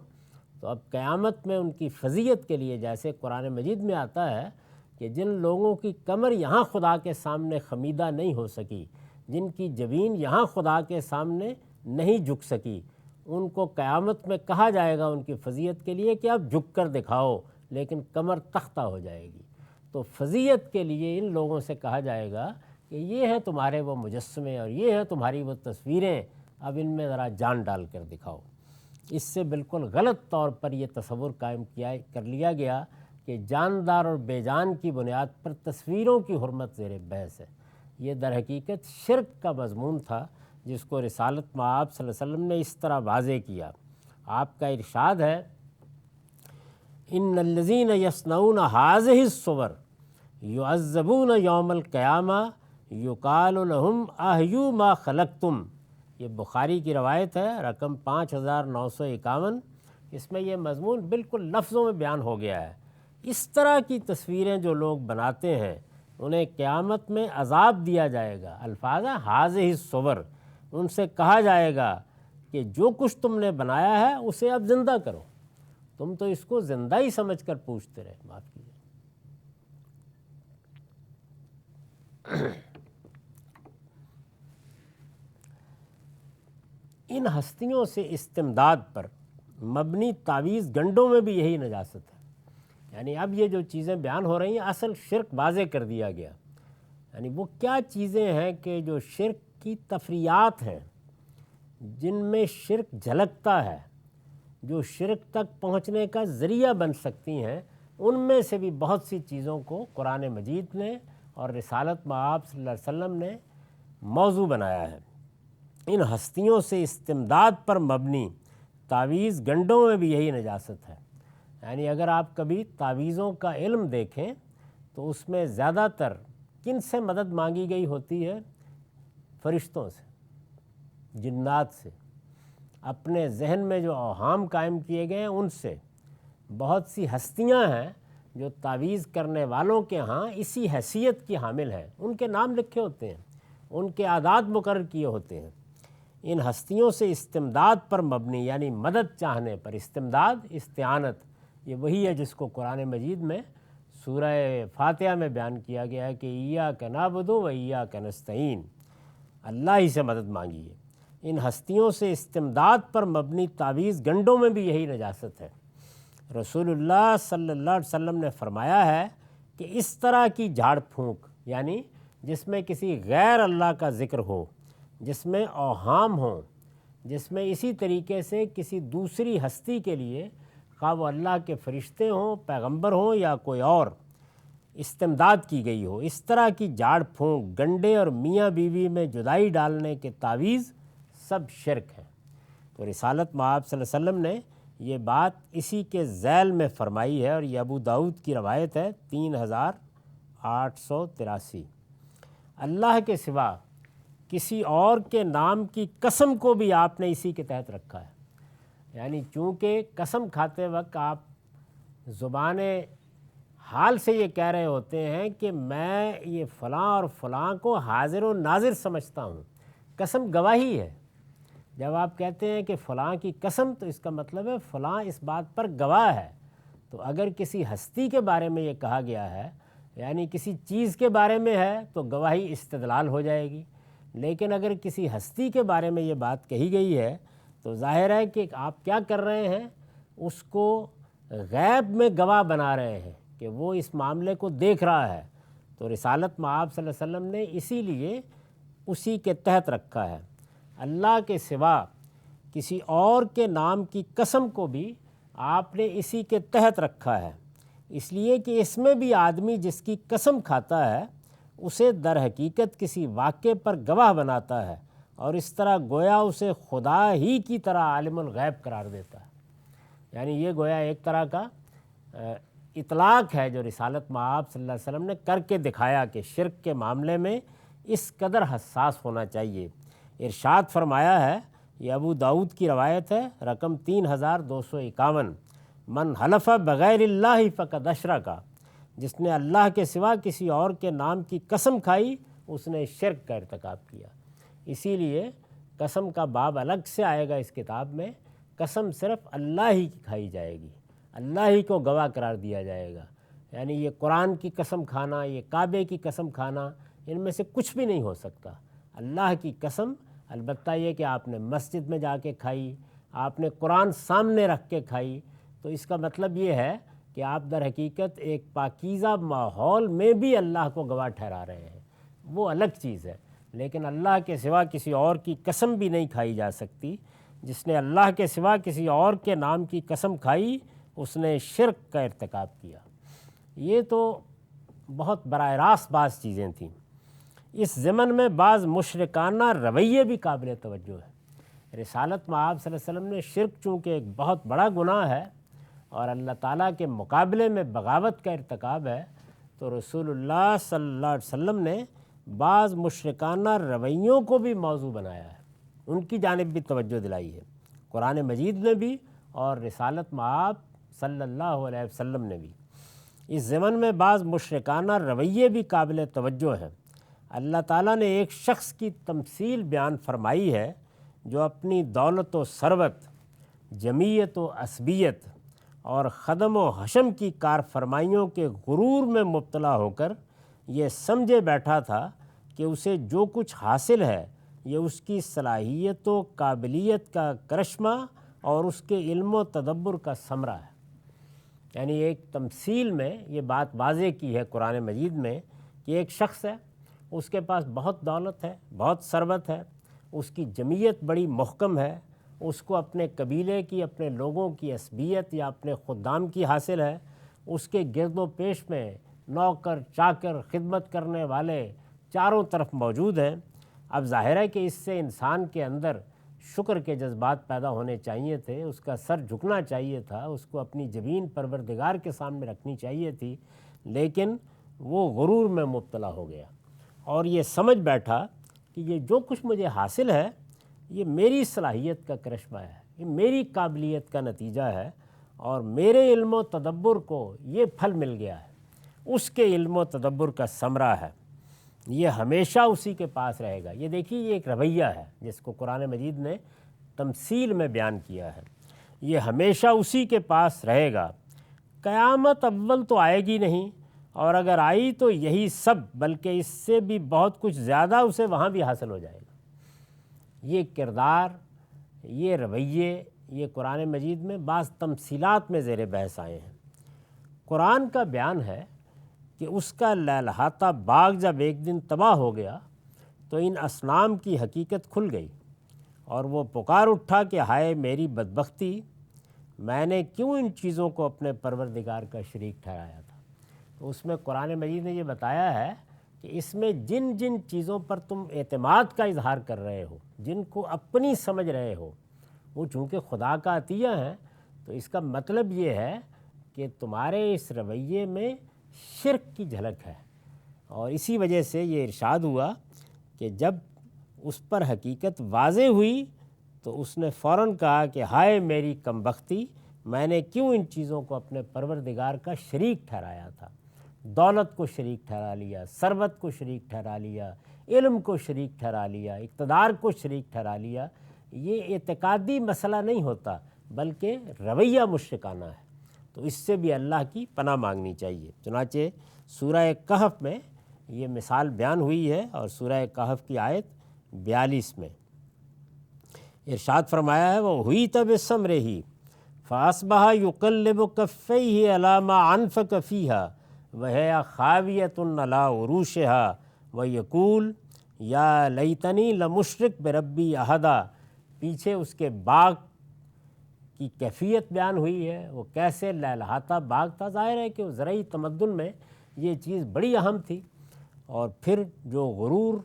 تو اب قیامت میں ان کی فضیلت کے لیے، جیسے قرآن مجید میں آتا ہے کہ جن لوگوں کی کمر یہاں خدا کے سامنے خمیدہ نہیں ہو سکی، جن کی جبین یہاں خدا کے سامنے نہیں جھک سکی، ان کو قیامت میں کہا جائے گا ان کی فضیلت کے لیے کہ اب جھک کر دکھاؤ، لیکن کمر تختہ ہو جائے گی۔ تو فضیلت کے لیے ان لوگوں سے کہا جائے گا کہ یہ ہیں تمہارے وہ مجسمے اور یہ ہیں تمہاری وہ تصویریں، اب ان میں ذرا جان ڈال کر دکھاؤ۔ اس سے بالکل غلط طور پر یہ تصور قائم کر لیا گیا کہ جاندار اور بے جان کی بنیاد پر تصویروں کی حرمت زیر بحث ہے۔ یہ در حقیقت شرک کا مضمون تھا، جس کو رسالت مآب صلی اللہ علیہ وسلم نے اس طرح واضح کیا۔ آپ کا ارشاد ہے، ان الذین یصنعون ھذہ الصور یعذبون یوم القیامہ یقال لهم احیوا ما خلقتم۔ یہ بخاری کی روایت ہے، رقم 5951۔ اس میں یہ مضمون بالکل لفظوں میں بیان ہو گیا ہے۔ اس طرح کی تصویریں جو لوگ بناتے ہیں انہیں قیامت میں عذاب دیا جائے گا۔ الفاظ ہے ھذہ الصور، ان سے کہا جائے گا کہ جو کچھ تم نے بنایا ہے اسے اب زندہ کرو، تم تو اس کو زندہ ہی سمجھ کر پوچھتے رہے۔ معاف کیجیے۔ ان ہستیوں سے استمداد پر مبنی تعویذ گنڈوں میں بھی یہی نجاست ہے۔ یعنی اب یہ جو چیزیں بیان ہو رہی ہیں اصل شرک واضح کر دیا گیا۔ یعنی وہ کیا چیزیں ہیں کہ جو شرک کی تفریعات ہیں، جن میں شرک جھلکتا ہے، جو شرک تک پہنچنے کا ذریعہ بن سکتی ہیں، ان میں سے بھی بہت سی چیزوں کو قرآن مجید نے اور رسالت مآب صلی اللہ علیہ وسلم نے موضوع بنایا ہے۔ ان ہستیوں سے استمداد پر مبنی تعویذ گنڈوں میں بھی یہی نجاست ہے۔ یعنی اگر آپ کبھی تعویذوں کا علم دیکھیں تو اس میں زیادہ تر کن سے مدد مانگی گئی ہوتی ہے؟ فرشتوں سے، جنات سے، اپنے ذہن میں جو اوہام قائم کیے گئے ہیں ان سے۔ بہت سی ہستیاں ہیں جو تعویذ کرنے والوں کے ہاں اسی حیثیت کی حامل ہیں، ان کے نام لکھے ہوتے ہیں، ان کے اعداد مقرر کیے ہوتے ہیں۔ ان ہستیوں سے استمداد پر مبنی، یعنی مدد چاہنے پر، استمداد، استعانت، یہ وہی ہے جس کو قرآن مجید میں سورہ فاتحہ میں بیان کیا گیا ہے کہ ایاک نعبد و ایاک نستعین، اللہ ہی سے مدد مانگیے۔ ان ہستیوں سے استمداد پر مبنی تعویذ گنڈوں میں بھی یہی نجاست ہے۔ رسول اللہ صلی اللہ علیہ وسلم نے فرمایا ہے کہ اس طرح کی جھاڑ پھونک، یعنی جس میں کسی غیر اللہ کا ذکر ہو، جس میں اوہام ہوں، جس میں اسی طریقے سے کسی دوسری ہستی کے لیے، خواہ وہ اللہ کے فرشتے ہوں، پیغمبر ہوں یا کوئی اور، استمداد کی گئی ہو، اس طرح کی جھاڑ پھونک، گنڈے اور میاں بیوی میں جدائی ڈالنے کے تعویذ سب شرک ہیں۔ تو رسالت مآب صلی اللہ علیہ وسلم نے یہ بات اسی کے ذیل میں فرمائی ہے، اور یہ ابو داؤد کی روایت ہے 3883۔ اللہ کے سوا کسی اور کے نام کی قسم کو بھی آپ نے اسی کے تحت رکھا ہے۔ یعنی چونکہ قسم کھاتے وقت آپ زبان حال سے یہ کہہ رہے ہوتے ہیں کہ میں یہ فلاں اور فلاں کو حاضر و ناظر سمجھتا ہوں، قسم گواہی ہے۔ جب آپ کہتے ہیں کہ فلاں کی قسم، تو اس کا مطلب ہے فلاں اس بات پر گواہ ہے۔ تو اگر کسی ہستی کے بارے میں یہ کہا گیا ہے، یعنی کسی چیز کے بارے میں ہے، تو گواہی استدلال ہو جائے گی۔ لیکن اگر کسی ہستی کے بارے میں یہ بات کہی گئی ہے تو ظاہر ہے کہ آپ کیا کر رہے ہیں، اس کو غیب میں گواہ بنا رہے ہیں کہ وہ اس معاملے کو دیکھ رہا ہے، تو رسالت مآب صلی اللہ علیہ وسلم نے اسی لیے اسی کے تحت رکھا ہے۔ اللہ کے سوا کسی اور کے نام کی قسم کو بھی آپ نے اسی کے تحت رکھا ہے، اس لیے کہ اس میں بھی آدمی جس کی قسم کھاتا ہے اسے در حقیقت کسی واقعے پر گواہ بناتا ہے، اور اس طرح گویا اسے خدا ہی کی طرح عالم الغیب قرار دیتا ہے۔ یعنی یہ گویا ایک طرح کا اطلاق ہے جو رسالت مآب صلی اللہ علیہ وسلم نے کر کے دکھایا کہ شرک کے معاملے میں اس قدر حساس ہونا چاہیے۔ ارشاد فرمایا ہے، یہ ابو داؤد کی روایت ہے، رقم 3251، من حلف بغیر اللہ فقد اشرک، جس نے اللہ کے سوا کسی اور کے نام کی قسم کھائی اس نے شرک کا ارتکاب کیا۔ اسی لیے قسم کا باب الگ سے آئے گا اس کتاب میں، قسم صرف اللہ ہی کی کھائی جائے گی، اللہ ہی کو گواہ قرار دیا جائے گا۔ یعنی یہ قرآن کی قسم کھانا، یہ کعبے کی قسم کھانا، ان میں سے کچھ بھی نہیں ہو سکتا۔ اللہ کی قسم البتہ یہ کہ آپ نے مسجد میں جا کے کھائی، آپ نے قرآن سامنے رکھ کے کھائی، تو اس کا مطلب یہ ہے کہ آپ در حقیقت ایک پاکیزہ ماحول میں بھی اللہ کو گواہ ٹھہرا رہے ہیں، وہ الگ چیز ہے۔ لیکن اللہ کے سوا کسی اور کی قسم بھی نہیں کھائی جا سکتی۔ جس نے اللہ کے سوا کسی اور کے نام کی قسم کھائی اس نے شرک کا ارتکاب کیا۔ یہ تو بہت براہ راست بعض چیزیں تھیں۔ اس ضمن میں بعض مشرکانہ رویے بھی قابل توجہ ہیں۔ رسالت مآب صلی اللہ علیہ وسلم نے شرک چونکہ ایک بہت بڑا گناہ ہے اور اللہ تعالیٰ کے مقابلے میں بغاوت کا ارتکاب ہے، تو رسول اللہ صلی اللہ علیہ وسلم نے بعض مشرکانہ رویوں کو بھی موضوع بنایا ہے، ان کی جانب بھی توجہ دلائی ہے، قرآن مجید میں بھی اور رسالت مآب صلی اللہ علیہ وسلم نے بھی۔ اس ضمن میں بعض مشرکانہ رویے بھی قابل توجہ ہیں۔ اللہ تعالیٰ نے ایک شخص کی تمثیل بیان فرمائی ہے جو اپنی دولت و ثروت، جمعیت و عصبیت اور خدم و حشم کی کار فرمائیوں کے غرور میں مبتلا ہو کر یہ سمجھے بیٹھا تھا کہ اسے جو کچھ حاصل ہے یہ اس کی صلاحیت و قابلیت کا کرشمہ اور اس کے علم و تدبر کا ثمرہ ہے۔ یعنی ایک تمثیل میں یہ بات واضح کی ہے قرآن مجید میں کہ ایک شخص ہے، اس کے پاس بہت دولت ہے، بہت ثروت ہے، اس کی جمعیت بڑی محکم ہے، اس کو اپنے قبیلے کی، اپنے لوگوں کی عصبیت یا اپنے خدام کی حاصل ہے، اس کے گرد و پیش میں نوکر چاکر خدمت کرنے والے چاروں طرف موجود ہیں۔ اب ظاہر ہے کہ اس سے انسان کے اندر شکر کے جذبات پیدا ہونے چاہیے تھے، اس کا سر جھکنا چاہیے تھا، اس کو اپنی جبین پروردگار کے سامنے رکھنی چاہیے تھی، لیکن وہ غرور میں مبتلا ہو گیا اور یہ سمجھ بیٹھا کہ یہ جو کچھ مجھے حاصل ہے یہ میری صلاحیت کا کرشمہ ہے، یہ میری قابلیت کا نتیجہ ہے، اور میرے علم و تدبر کو یہ پھل مل گیا ہے، اس کے علم و تدبر کا ثمرہ ہے، یہ ہمیشہ اسی کے پاس رہے گا۔ یہ دیکھیے یہ ایک رویہ ہے جس کو قرآن مجید نے تمثیل میں بیان کیا ہے، یہ ہمیشہ اسی کے پاس رہے گا، قیامت اول تو آئے گی نہیں، اور اگر آئی تو یہی سب بلکہ اس سے بھی بہت کچھ زیادہ اسے وہاں بھی حاصل ہو جائے گا۔ یہ کردار، یہ رویے، یہ قرآن مجید میں بعض تمثیلات میں زیر بحث آئے ہیں۔ قرآن کا بیان ہے کہ اس کا لہلہاتا باغ جب ایک دن تباہ ہو گیا تو ان اصنام کی حقیقت کھل گئی اور وہ پکار اٹھا کہ ہائے میری بدبختی، میں نے کیوں ان چیزوں کو اپنے پروردگار کا شریک ٹھہرایا تھا۔ تو اس میں قرآن مجید نے یہ بتایا ہے کہ اس میں جن جن چیزوں پر تم اعتماد کا اظہار کر رہے ہو، جن کو اپنی سمجھ رہے ہو، وہ چونکہ خدا کا عطیہ ہیں، تو اس کا مطلب یہ ہے کہ تمہارے اس رویے میں شرک کی جھلک ہے، اور اسی وجہ سے یہ ارشاد ہوا کہ جب اس پر حقیقت واضح ہوئی تو اس نے فوراً کہا کہ ہائے میری کمبختی، میں نے کیوں ان چیزوں کو اپنے پروردگار کا شریک ٹھہرایا تھا۔ دولت کو شریک ٹھہرا لیا، ثروت کو شریک ٹھہرا لیا، علم کو شریک ٹھہرا لیا، اقتدار کو شریک ٹھہرا لیا۔ یہ اعتقادی مسئلہ نہیں ہوتا بلکہ رویہ مشرکانہ ہے، تو اس سے بھی اللہ کی پناہ مانگنی چاہیے۔ چنانچہ سورہ کہف میں یہ مثال بیان ہوئی ہے، اور سورہ کہف کی آیت 42 میں ارشاد فرمایا ہے وہ ہوئی تب سمرے ہی فاصبح یقلب کفیہ علی ما انفق فیہا وہی خاویۃ علی عروشہا ویقول یا لیتنی لمشرک بربی احدا۔ پیچھے اس کے باغ کی کیفیت بیان ہوئی ہے، وہ کیسے لہلہاتا باغ تھا۔ ظاہر ہے کہ وہ زرعی تمدن میں یہ چیز بڑی اہم تھی، اور پھر جو غرور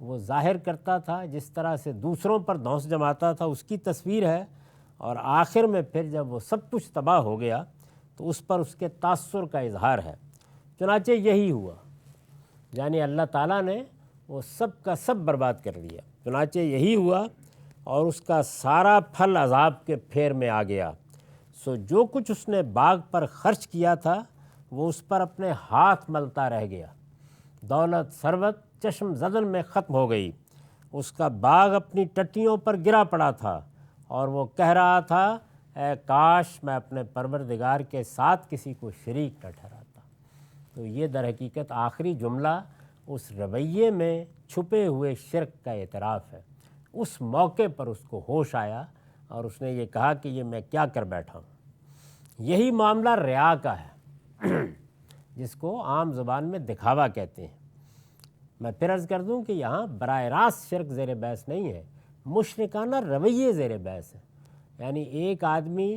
وہ ظاہر کرتا تھا، جس طرح سے دوسروں پر دھونس جماتا تھا، اس کی تصویر ہے، اور آخر میں پھر جب وہ سب کچھ تباہ ہو گیا تو اس پر اس کے تاثر کا اظہار ہے۔ چنانچہ یہی ہوا، یعنی اللہ تعالیٰ نے وہ سب کا سب برباد کر دیا۔ چنانچہ یہی ہوا، اور اس کا سارا پھل عذاب کے پھیر میں آ گیا۔ سو جو کچھ اس نے باغ پر خرچ کیا تھا وہ اس پر اپنے ہاتھ ملتا رہ گیا۔ دولت ثروت چشم زدن میں ختم ہو گئی۔ اس کا باغ اپنی ٹٹیوں پر گرا پڑا تھا، اور وہ کہہ رہا تھا اے کاش میں اپنے پروردگار کے ساتھ کسی کو شریک نہ ٹھہراتا۔ تو یہ در حقیقت آخری جملہ اس رویے میں چھپے ہوئے شرک کا اعتراف ہے۔ اس موقع پر اس کو ہوش آیا، اور اس نے یہ کہا کہ یہ میں کیا کر بیٹھا ہوں۔ یہی معاملہ ریا کا ہے، جس کو عام زبان میں دکھاوا کہتے ہیں۔ میں پھر عرض کر دوں کہ یہاں براہ راست شرک زیر بحث نہیں ہے، مشرکانہ رویے زیر بحث ہے۔ یعنی ایک آدمی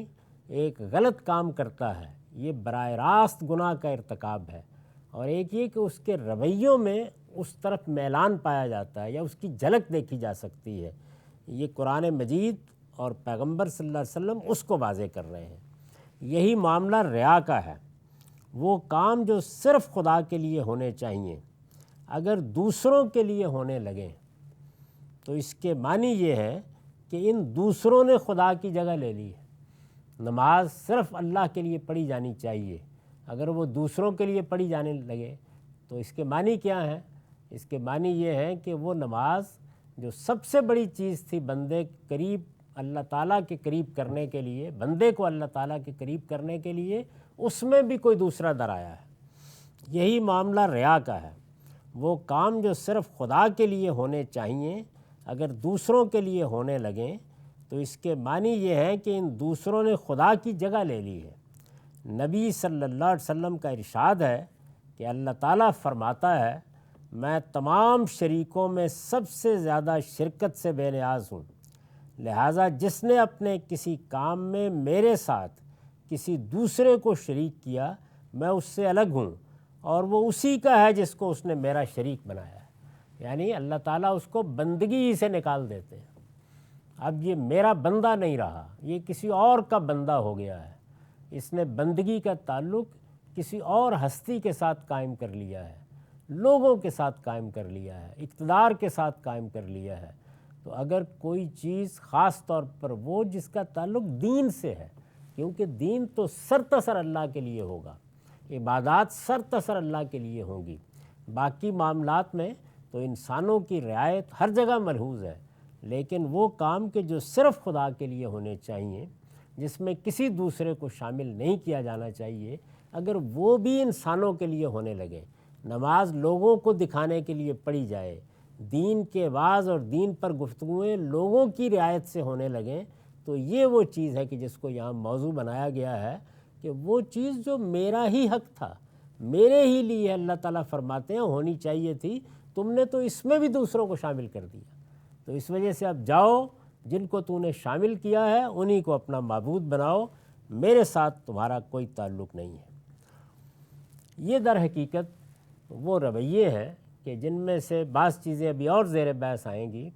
ایک غلط کام کرتا ہے، یہ براہ راست گناہ کا ارتکاب ہے، اور ایک یہ کہ اس کے رویوں میں اس طرف میلان پایا جاتا ہے یا اس کی جھلک دیکھی جا سکتی ہے۔ یہ قرآن مجید اور پیغمبر صلی اللہ علیہ وسلم اس کو واضح کر رہے ہیں۔ یہی معاملہ ریا کا ہے۔ وہ کام جو صرف خدا کے لیے ہونے چاہیے اگر دوسروں کے لیے ہونے لگیں تو اس کے معنی یہ ہے کہ ان دوسروں نے خدا کی جگہ لے لی ہے۔ نماز صرف اللہ کے لیے پڑھی جانی چاہیے، اگر وہ دوسروں کے لیے پڑھی جانے لگے تو اس کے معنی کیا ہے؟ اس کے معنی یہ ہے کہ وہ نماز جو سب سے بڑی چیز تھی بندے قریب اللہ تعالیٰ کے قریب کرنے کے لیے، بندے کو اللہ تعالیٰ کے قریب کرنے کے لیے، اس میں بھی کوئی دوسرا در آیا ہے۔ یہی معاملہ ریا کا ہے۔ وہ کام جو صرف خدا کے لیے ہونے چاہیے اگر دوسروں کے لیے ہونے لگیں تو اس کے معنی یہ ہے کہ ان دوسروں نے خدا کی جگہ لے لی ہے۔ نبی صلی اللہ علیہ وسلم کا ارشاد ہے کہ اللہ تعالیٰ فرماتا ہے میں تمام شریکوں میں سب سے زیادہ شرکت سے بے نیاز ہوں، لہٰذا جس نے اپنے کسی کام میں میرے ساتھ کسی دوسرے کو شریک کیا میں اس سے الگ ہوں، اور وہ اسی کا ہے جس کو اس نے میرا شریک بنایا ہے۔ یعنی اللہ تعالیٰ اس کو بندگی ہی سے نکال دیتے ہیں۔ اب یہ میرا بندہ نہیں رہا، یہ کسی اور کا بندہ ہو گیا ہے۔ اس نے بندگی کا تعلق کسی اور ہستی کے ساتھ قائم کر لیا ہے، لوگوں کے ساتھ قائم کر لیا ہے، اقتدار کے ساتھ قائم کر لیا ہے۔ تو اگر کوئی چیز خاص طور پر وہ جس کا تعلق دین سے ہے، کیونکہ دین تو سرتسر اللہ کے لیے ہوگا، عبادات سرتسر اللہ کے لیے ہوں گی، باقی معاملات میں تو انسانوں کی رعایت ہر جگہ ملحوظ ہے، لیکن وہ کام کہ جو صرف خدا کے لیے ہونے چاہیے، جس میں کسی دوسرے کو شامل نہیں کیا جانا چاہیے، اگر وہ بھی انسانوں کے لیے ہونے لگے، نماز لوگوں کو دکھانے کے لیے پڑھی جائے، دین کے واعظ اور دین پر گفتگویں لوگوں کی رعایت سے ہونے لگیں، تو یہ وہ چیز ہے کہ جس کو یہاں موضوع بنایا گیا ہے کہ وہ چیز جو میرا ہی حق تھا، میرے ہی لیے اللہ تعالیٰ فرماتے ہیں ہونی چاہیے تھی، تم نے تو اس میں بھی دوسروں کو شامل کر دیا۔ تو اس وجہ سے اب جاؤ، جن کو تو نے شامل کیا ہے انہی کو اپنا معبود بناؤ، میرے ساتھ تمہارا کوئی تعلق نہیں ہے۔ یہ در حقیقت وہ رویے ہیں کہ جن میں سے بعض چیزیں ابھی اور زیر بحث آئیں گی۔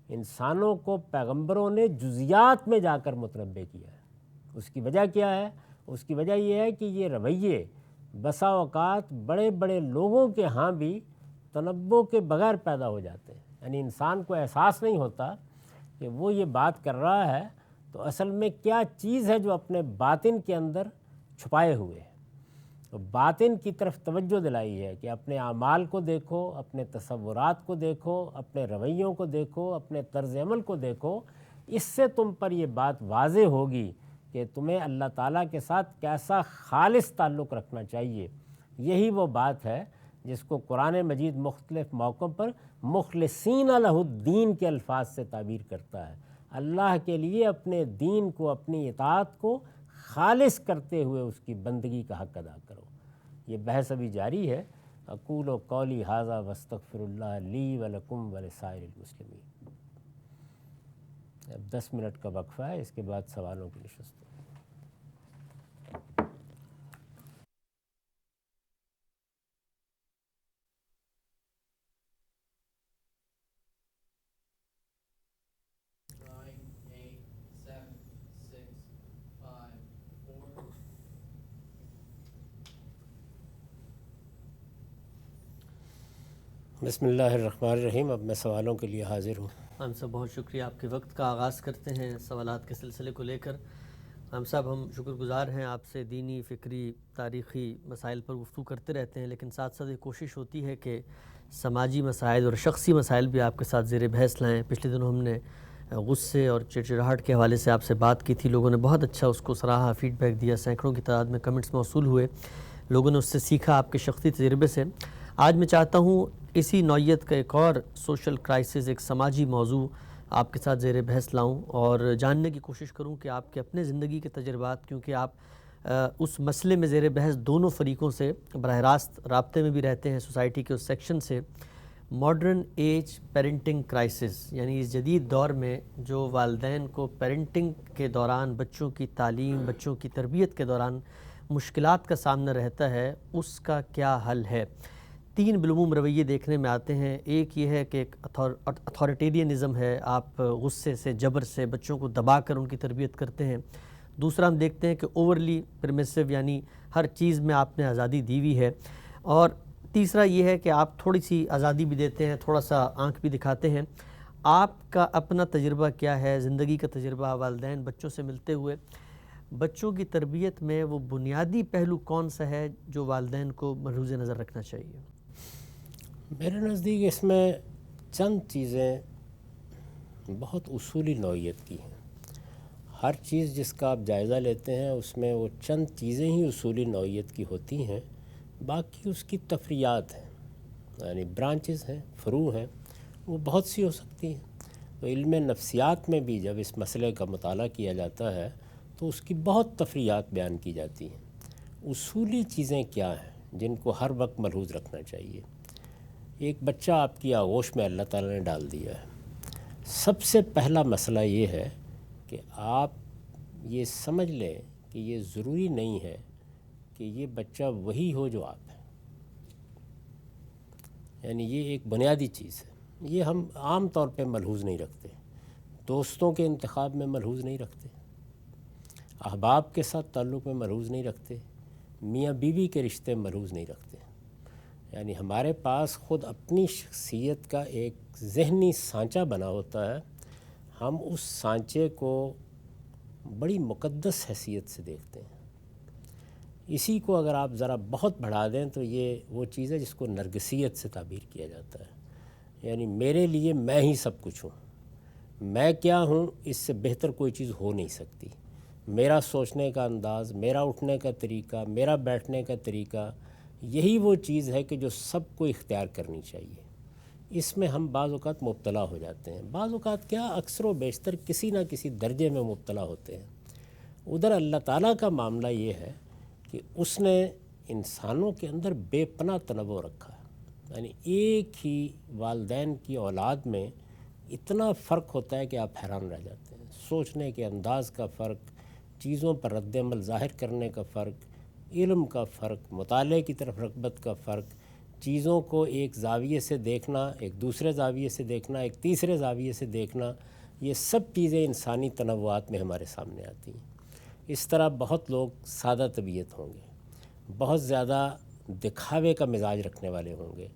انسانوں کو پیغمبروں نے جزیات میں جا کر متنبع کیا ہے۔ اس کی وجہ کیا ہے؟ اس کی وجہ یہ ہے کہ یہ رویے بسا اوقات بڑے بڑے لوگوں کے ہاں بھی تنبؤ کے بغیر پیدا ہو جاتے ہیں، یعنی انسان کو احساس نہیں ہوتا کہ وہ یہ بات کر رہا ہے تو اصل میں کیا چیز ہے جو اپنے باطن کے اندر چھپائے ہوئے ہے۔ تو باطن کی طرف توجہ دلائی ہے کہ اپنے اعمال کو دیکھو، اپنے تصورات کو دیکھو، اپنے رویوں کو دیکھو، اپنے طرز عمل کو دیکھو، اس سے تم پر یہ بات واضح ہوگی کہ تمہیں اللہ تعالیٰ کے ساتھ کیسا خالص تعلق رکھنا چاہیے۔ یہی وہ بات ہے جس کو قرآن مجید مختلف موقعوں پر مخلصین لہ الدین کے الفاظ سے تعبیر کرتا ہے۔ اللہ کے لیے اپنے دین کو، اپنی اطاعت کو خالص کرتے ہوئے اس کی بندگی کا حق ادا کرو۔ یہ بحث ابھی جاری ہے۔ اقول و قولی ھذا واستغفر اللہ لی ولکم ولسائر المسلمین۔ اب 10 منٹ کا وقفہ ہے، اس کے بعد سوالوں کی نشست ہے۔ بسم اللہ الرحمن الرحیم۔ اب میں سوالوں کے لیے حاضر ہوں۔ ہم صاحب بہت شکریہ، آپ کے وقت کا آغاز کرتے ہیں سوالات کے سلسلے کو لے کر۔ ہم صاحب ہم شکر گزار ہیں آپ سے، دینی، فکری، تاریخی مسائل پر گفتگو کرتے رہتے ہیں، لیکن ساتھ ساتھ یہ کوشش ہوتی ہے کہ سماجی مسائل اور شخصی مسائل بھی آپ کے ساتھ زیر بحث لائیں۔ پچھلے دنوں ہم نے غصے اور چڑچڑاہٹ کے حوالے سے آپ سے بات کی تھی، لوگوں نے بہت اچھا اس کو سراہا، فیڈ بیک دیا، سینکڑوں کی تعداد میں کمنٹس موصول ہوئے، لوگوں نے اس سے سیکھا آپ کے شخصی تجربے سے۔ آج میں چاہتا ہوں اسی نوعیت کا ایک اور سوشل کرائسس، ایک سماجی موضوع آپ کے ساتھ زیر بحث لاؤں اور جاننے کی کوشش کروں کہ آپ کے اپنے زندگی کے تجربات، کیونکہ آپ اس مسئلے میں زیر بحث دونوں فریقوں سے براہ راست رابطے میں بھی رہتے ہیں، سوسائٹی کے اس سیکشن سے۔ ماڈرن ایج پیرنٹنگ کرائسس، یعنی اس جدید دور میں جو والدین کو پیرنٹنگ کے دوران، بچوں کی تعلیم، بچوں کی تربیت کے دوران مشکلات کا سامنا رہتا ہے، اس کا کیا حل ہے؟ 3 بالعموم رویے دیکھنے میں آتے ہیں۔ ایک یہ ہے کہ ایک اتھارٹیرینزم ہے، آپ غصے سے، جبر سے بچوں کو دبا کر ان کی تربیت کرتے ہیں۔ دوسرا ہم دیکھتے ہیں کہ اوورلی پرمیسو، یعنی ہر چیز میں آپ نے آزادی دی ہوئی ہے۔ اور تیسرا یہ ہے کہ آپ تھوڑی سی آزادی بھی دیتے ہیں، تھوڑا سا آنکھ بھی دکھاتے ہیں۔ آپ کا اپنا تجربہ کیا ہے، زندگی کا تجربہ، والدین بچوں سے ملتے ہوئے؟ بچوں کی تربیت میں وہ بنیادی پہلو کون سا ہے جو والدین کو ملحوظ نظر رکھنا چاہیے؟ میرے نزدیک اس میں چند چیزیں بہت اصولی نوعیت کی ہیں۔ ہر چیز جس کا آپ جائزہ لیتے ہیں اس میں وہ چند چیزیں ہی اصولی نوعیت کی ہوتی ہیں، باقی اس کی تفریعات ہیں، یعنی برانچز ہیں، فروع ہیں، وہ بہت سی ہو سکتی ہیں۔ تو علم نفسیات میں بھی جب اس مسئلے کا مطالعہ کیا جاتا ہے تو اس کی بہت تفریعات بیان کی جاتی ہیں۔ اصولی چیزیں کیا ہیں جن کو ہر وقت ملحوظ رکھنا چاہیے؟ ایک بچہ آپ کی آغوش میں اللہ تعالیٰ نے ڈال دیا ہے۔ سب سے پہلا مسئلہ یہ ہے کہ آپ یہ سمجھ لیں کہ یہ ضروری نہیں ہے کہ یہ بچہ وہی ہو جو آپ ہیں، یعنی یہ ایک بنیادی چیز ہے۔ یہ ہم عام طور پہ ملحوظ نہیں رکھتے، دوستوں کے انتخاب میں ملحوظ نہیں رکھتے، احباب کے ساتھ تعلق میں ملحوظ نہیں رکھتے، میاں بیوی کے رشتے میں ملحوظ نہیں رکھتے۔ یعنی ہمارے پاس خود اپنی شخصیت کا ایک ذہنی سانچہ بنا ہوتا ہے، ہم اس سانچے کو بڑی مقدس حیثیت سے دیکھتے ہیں۔ اسی کو اگر آپ ذرا بہت بڑھا دیں تو یہ وہ چیز ہے جس کو نرگسیت سے تعبیر کیا جاتا ہے، یعنی میرے لیے میں ہی سب کچھ ہوں، میں کیا ہوں اس سے بہتر کوئی چیز ہو نہیں سکتی، میرا سوچنے کا انداز، میرا اٹھنے کا طریقہ، میرا بیٹھنے کا طریقہ، یہی وہ چیز ہے کہ جو سب کو اختیار کرنی چاہیے۔ اس میں ہم بعض اوقات مبتلا ہو جاتے ہیں، بعض اوقات کیا اکثر و بیشتر کسی نہ کسی درجے میں مبتلا ہوتے ہیں۔ ادھر اللہ تعالیٰ کا معاملہ یہ ہے کہ اس نے انسانوں کے اندر بے پناہ تنوع رکھا ہے، یعنی ایک ہی والدین کی اولاد میں اتنا فرق ہوتا ہے کہ آپ حیران رہ جاتے ہیں۔ سوچنے کے انداز کا فرق، چیزوں پر رد عمل ظاہر کرنے کا فرق، علم کا فرق، مطالعے کی طرف رغبت کا فرق، چیزوں کو ایک زاویے سے دیکھنا، ایک دوسرے زاویے سے دیکھنا، ایک تیسرے زاویے سے دیکھنا، یہ سب چیزیں انسانی تنوعات میں ہمارے سامنے آتی ہیں۔ اس طرح بہت لوگ سادہ طبیعت ہوں گے، بہت زیادہ دکھاوے کا مزاج رکھنے والے ہوں گے،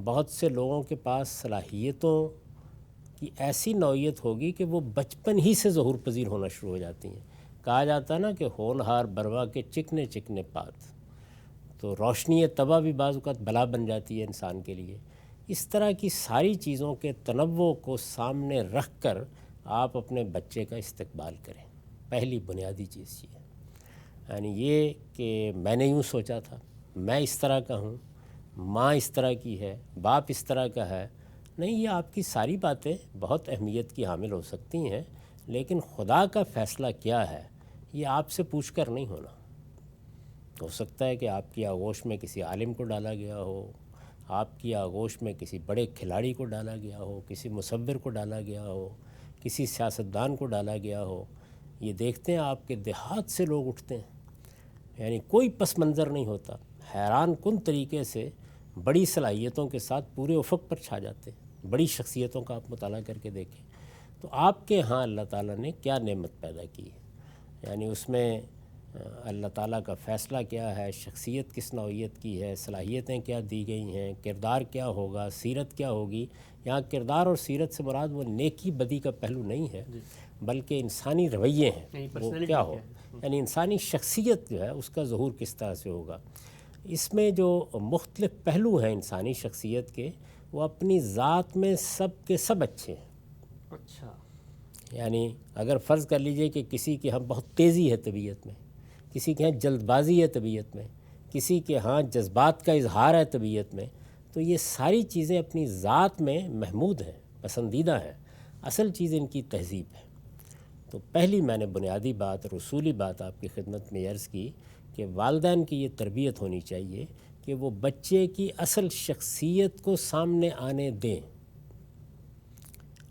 بہت سے لوگوں کے پاس صلاحیتوں کی ایسی نوعیت ہوگی کہ وہ بچپن ہی سے ظہور پذیر ہونا شروع ہو جاتی ہیں۔ کہا جاتا ہے نا کہ ہونہار بروا کے چکنے چکنے پات، تو روشنی طبع بھی بعض اوقات بلا بن جاتی ہے انسان کے لیے۔ اس طرح کی ساری چیزوں کے تنوع کو سامنے رکھ کر آپ اپنے بچے کا استقبال کریں۔ پہلی بنیادی چیز یہ ہے، یعنی یہ کہ میں نے یوں سوچا تھا، میں اس طرح کا ہوں، ماں اس طرح کی ہے، باپ اس طرح کا ہے، نہیں، یہ آپ کی ساری باتیں بہت اہمیت کی حامل ہو سکتی ہیں، لیکن خدا کا فیصلہ کیا ہے یہ آپ سے پوچھ کر نہیں ہونا۔ ہو سکتا ہے کہ آپ کی آغوش میں کسی عالم کو ڈالا گیا ہو، آپ کی آغوش میں کسی بڑے کھلاڑی کو ڈالا گیا ہو، کسی مصور کو ڈالا گیا ہو، کسی سیاستدان کو ڈالا گیا ہو۔ یہ دیکھتے ہیں آپ کے دیہات سے لوگ اٹھتے ہیں، یعنی کوئی پس منظر نہیں ہوتا، حیران کن طریقے سے بڑی صلاحیتوں کے ساتھ پورے افق پر چھا جاتے ہیں۔ بڑی شخصیتوں کا آپ مطالعہ کر کے دیکھیں تو آپ کے ہاں اللہ تعالیٰ نے کیا نعمت پیدا کی ہے، یعنی اس میں اللہ تعالیٰ کا فیصلہ کیا ہے، شخصیت کس نوعیت کی ہے، صلاحیتیں کیا دی گئی ہیں، کردار کیا ہوگا، سیرت کیا ہوگی۔ یہاں کردار اور سیرت سے مراد وہ نیکی بدی کا پہلو نہیں ہے، بلکہ انسانی رویے ہیں وہ کیا ہو، یعنی انسانی شخصیت جو ہے اس کا ظہور کس طرح سے ہوگا۔ اس میں جو مختلف پہلو ہیں انسانی شخصیت کے، وہ اپنی ذات میں سب کے سب اچھے ہیں۔ اچھا، یعنی اگر فرض کر لیجئے کہ کسی کے ہاں بہت تیزی ہے طبیعت میں، کسی کے ہاں جلد بازی ہے طبیعت میں، کسی کے ہاں جذبات کا اظہار ہے طبیعت میں، تو یہ ساری چیزیں اپنی ذات میں محمود ہیں، پسندیدہ ہیں۔ اصل چیز ان کی تہذیب ہے۔ تو پہلی میں نے بنیادی بات اور اصولی بات آپ کی خدمت میں عرض کی کہ والدین کی یہ تربیت ہونی چاہیے کہ وہ بچے کی اصل شخصیت کو سامنے آنے دیں۔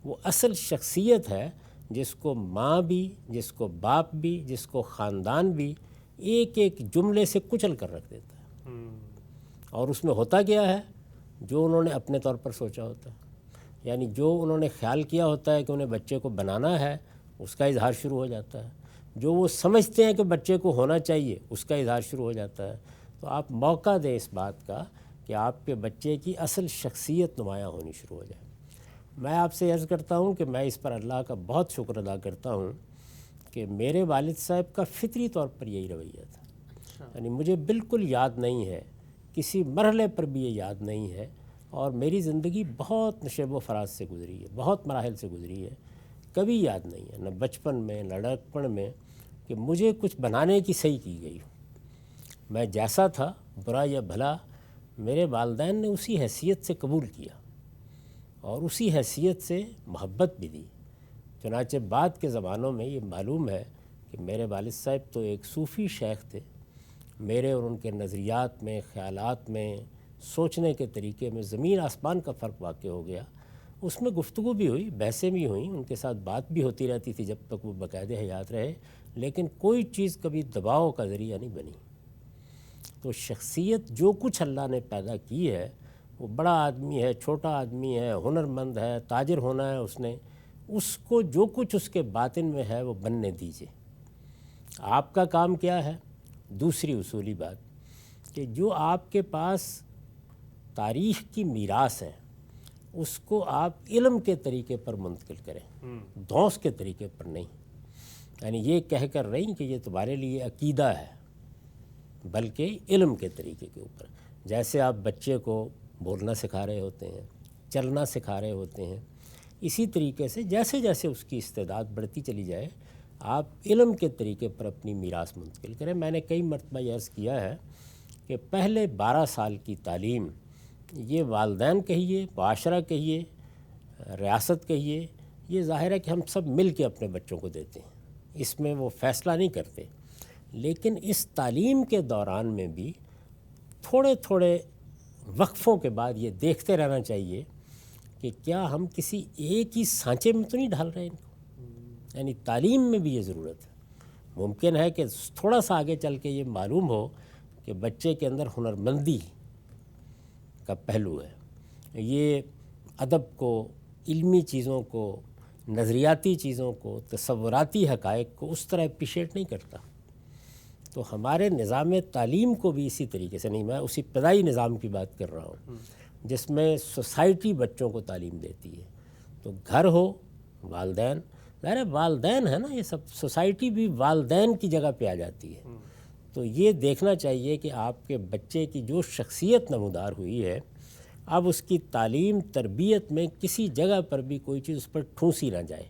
وہ اصل شخصیت ہے جس کو ماں بھی، جس کو باپ بھی، جس کو خاندان بھی ایک ایک جملے سے کچل کر رکھ دیتا ہے، اور اس میں ہوتا کیا ہے، جو انہوں نے اپنے طور پر سوچا ہوتا ہے، یعنی جو انہوں نے خیال کیا ہوتا ہے کہ انہیں بچے کو بنانا ہے، اس کا اظہار شروع ہو جاتا ہے۔ جو وہ سمجھتے ہیں کہ بچے کو ہونا چاہیے، اس کا اظہار شروع ہو جاتا ہے۔ تو آپ موقع دیں اس بات کا کہ آپ کے بچے کی اصل شخصیت نمایاں ہونی شروع ہو جائے۔ میں آپ سے عرض کرتا ہوں کہ میں اس پر اللہ کا بہت شکر ادا کرتا ہوں کہ میرے والد صاحب کا فطری طور پر یہی رویہ تھا، یعنی مجھے بالکل یاد نہیں ہے، کسی مرحلے پر بھی یہ یاد نہیں ہے، اور میری زندگی بہت نشیب و فراز سے گزری ہے، بہت مراحل سے گزری ہے، کبھی یاد نہیں ہے، نہ بچپن میں نہ لڑکپن میں، کہ مجھے کچھ بنانے کی صحیح کی گئی ہو۔ میں جیسا تھا، برا یا بھلا، میرے والدین نے اسی حیثیت سے قبول کیا اور اسی حیثیت سے محبت بھی دی۔ چنانچہ بعد کے زمانوں میں یہ معلوم ہے کہ میرے والد صاحب تو ایک صوفی شیخ تھے، میرے اور ان کے نظریات میں، خیالات میں، سوچنے کے طریقے میں زمین آسمان کا فرق واقع ہو گیا۔ اس میں گفتگو بھی ہوئی، بحثیں بھی ہوئیں، ان کے ساتھ بات بھی ہوتی رہتی تھی جب تک وہ باقاعدہ حیات رہے، لیکن کوئی چیز کبھی دباؤ کا ذریعہ نہیں بنی۔ تو شخصیت جو کچھ اللہ نے پیدا کی ہے، وہ بڑا آدمی ہے، چھوٹا آدمی ہے، ہنرمند ہے، تاجر ہونا ہے اس نے، اس کو جو کچھ اس کے باطن میں ہے وہ بننے دیجیے۔ آپ کا کام کیا ہے؟ دوسری اصولی بات کہ جو آپ کے پاس تاریخ کی میراث ہے اس کو آپ علم کے طریقے پر منتقل کریں، دھونس کے طریقے پر نہیں، یعنی یہ کہہ کر نہیں کہ یہ تمہارے لیے عقیدہ ہے، بلکہ علم کے طریقے کے اوپر۔ جیسے آپ بچے کو بولنا سکھا رہے ہوتے ہیں، چلنا سکھا رہے ہوتے ہیں، اسی طریقے سے جیسے جیسے اس کی استعداد بڑھتی چلی جائے آپ علم کے طریقے پر اپنی میراث منتقل کریں۔ میں نے کئی مرتبہ یہ عرض کیا ہے کہ پہلے 12 سال کی تعلیم یہ والدین کہیے، معاشرہ کہیے، ریاست کہیے، یہ ظاہر ہے کہ ہم سب مل کے اپنے بچوں کو دیتے ہیں، اس میں وہ فیصلہ نہیں کرتے، لیکن اس تعلیم کے دوران میں بھی تھوڑے تھوڑے وقفوں کے بعد یہ دیکھتے رہنا چاہیے کہ کیا ہم کسی ایک ہی سانچے میں تو نہیں ڈھال رہے ان کو، یعنی تعلیم میں بھی یہ ضرورت ہے۔ ممکن ہے کہ تھوڑا سا آگے چل کے یہ معلوم ہو کہ بچے کے اندر ہنرمندی کا پہلو ہے، یہ ادب کو، علمی چیزوں کو، نظریاتی چیزوں کو، تصوراتی حقائق کو اس طرح اپریشیٹ نہیں کرتا۔ تو ہمارے نظام تعلیم کو بھی اسی طریقے سے نہیں، میں اسی ابتدائی نظام کی بات کر رہا ہوں جس میں سوسائٹی بچوں کو تعلیم دیتی ہے۔ تو گھر ہو، والدین، ظاہر ہے والدین ہے نا، یہ سب سوسائٹی بھی والدین کی جگہ پہ آ جاتی ہے۔ تو یہ دیکھنا چاہیے کہ آپ کے بچے کی جو شخصیت نمودار ہوئی ہے، اب اس کی تعلیم تربیت میں کسی جگہ پر بھی کوئی چیز اس پر ٹھونسی نہ جائے،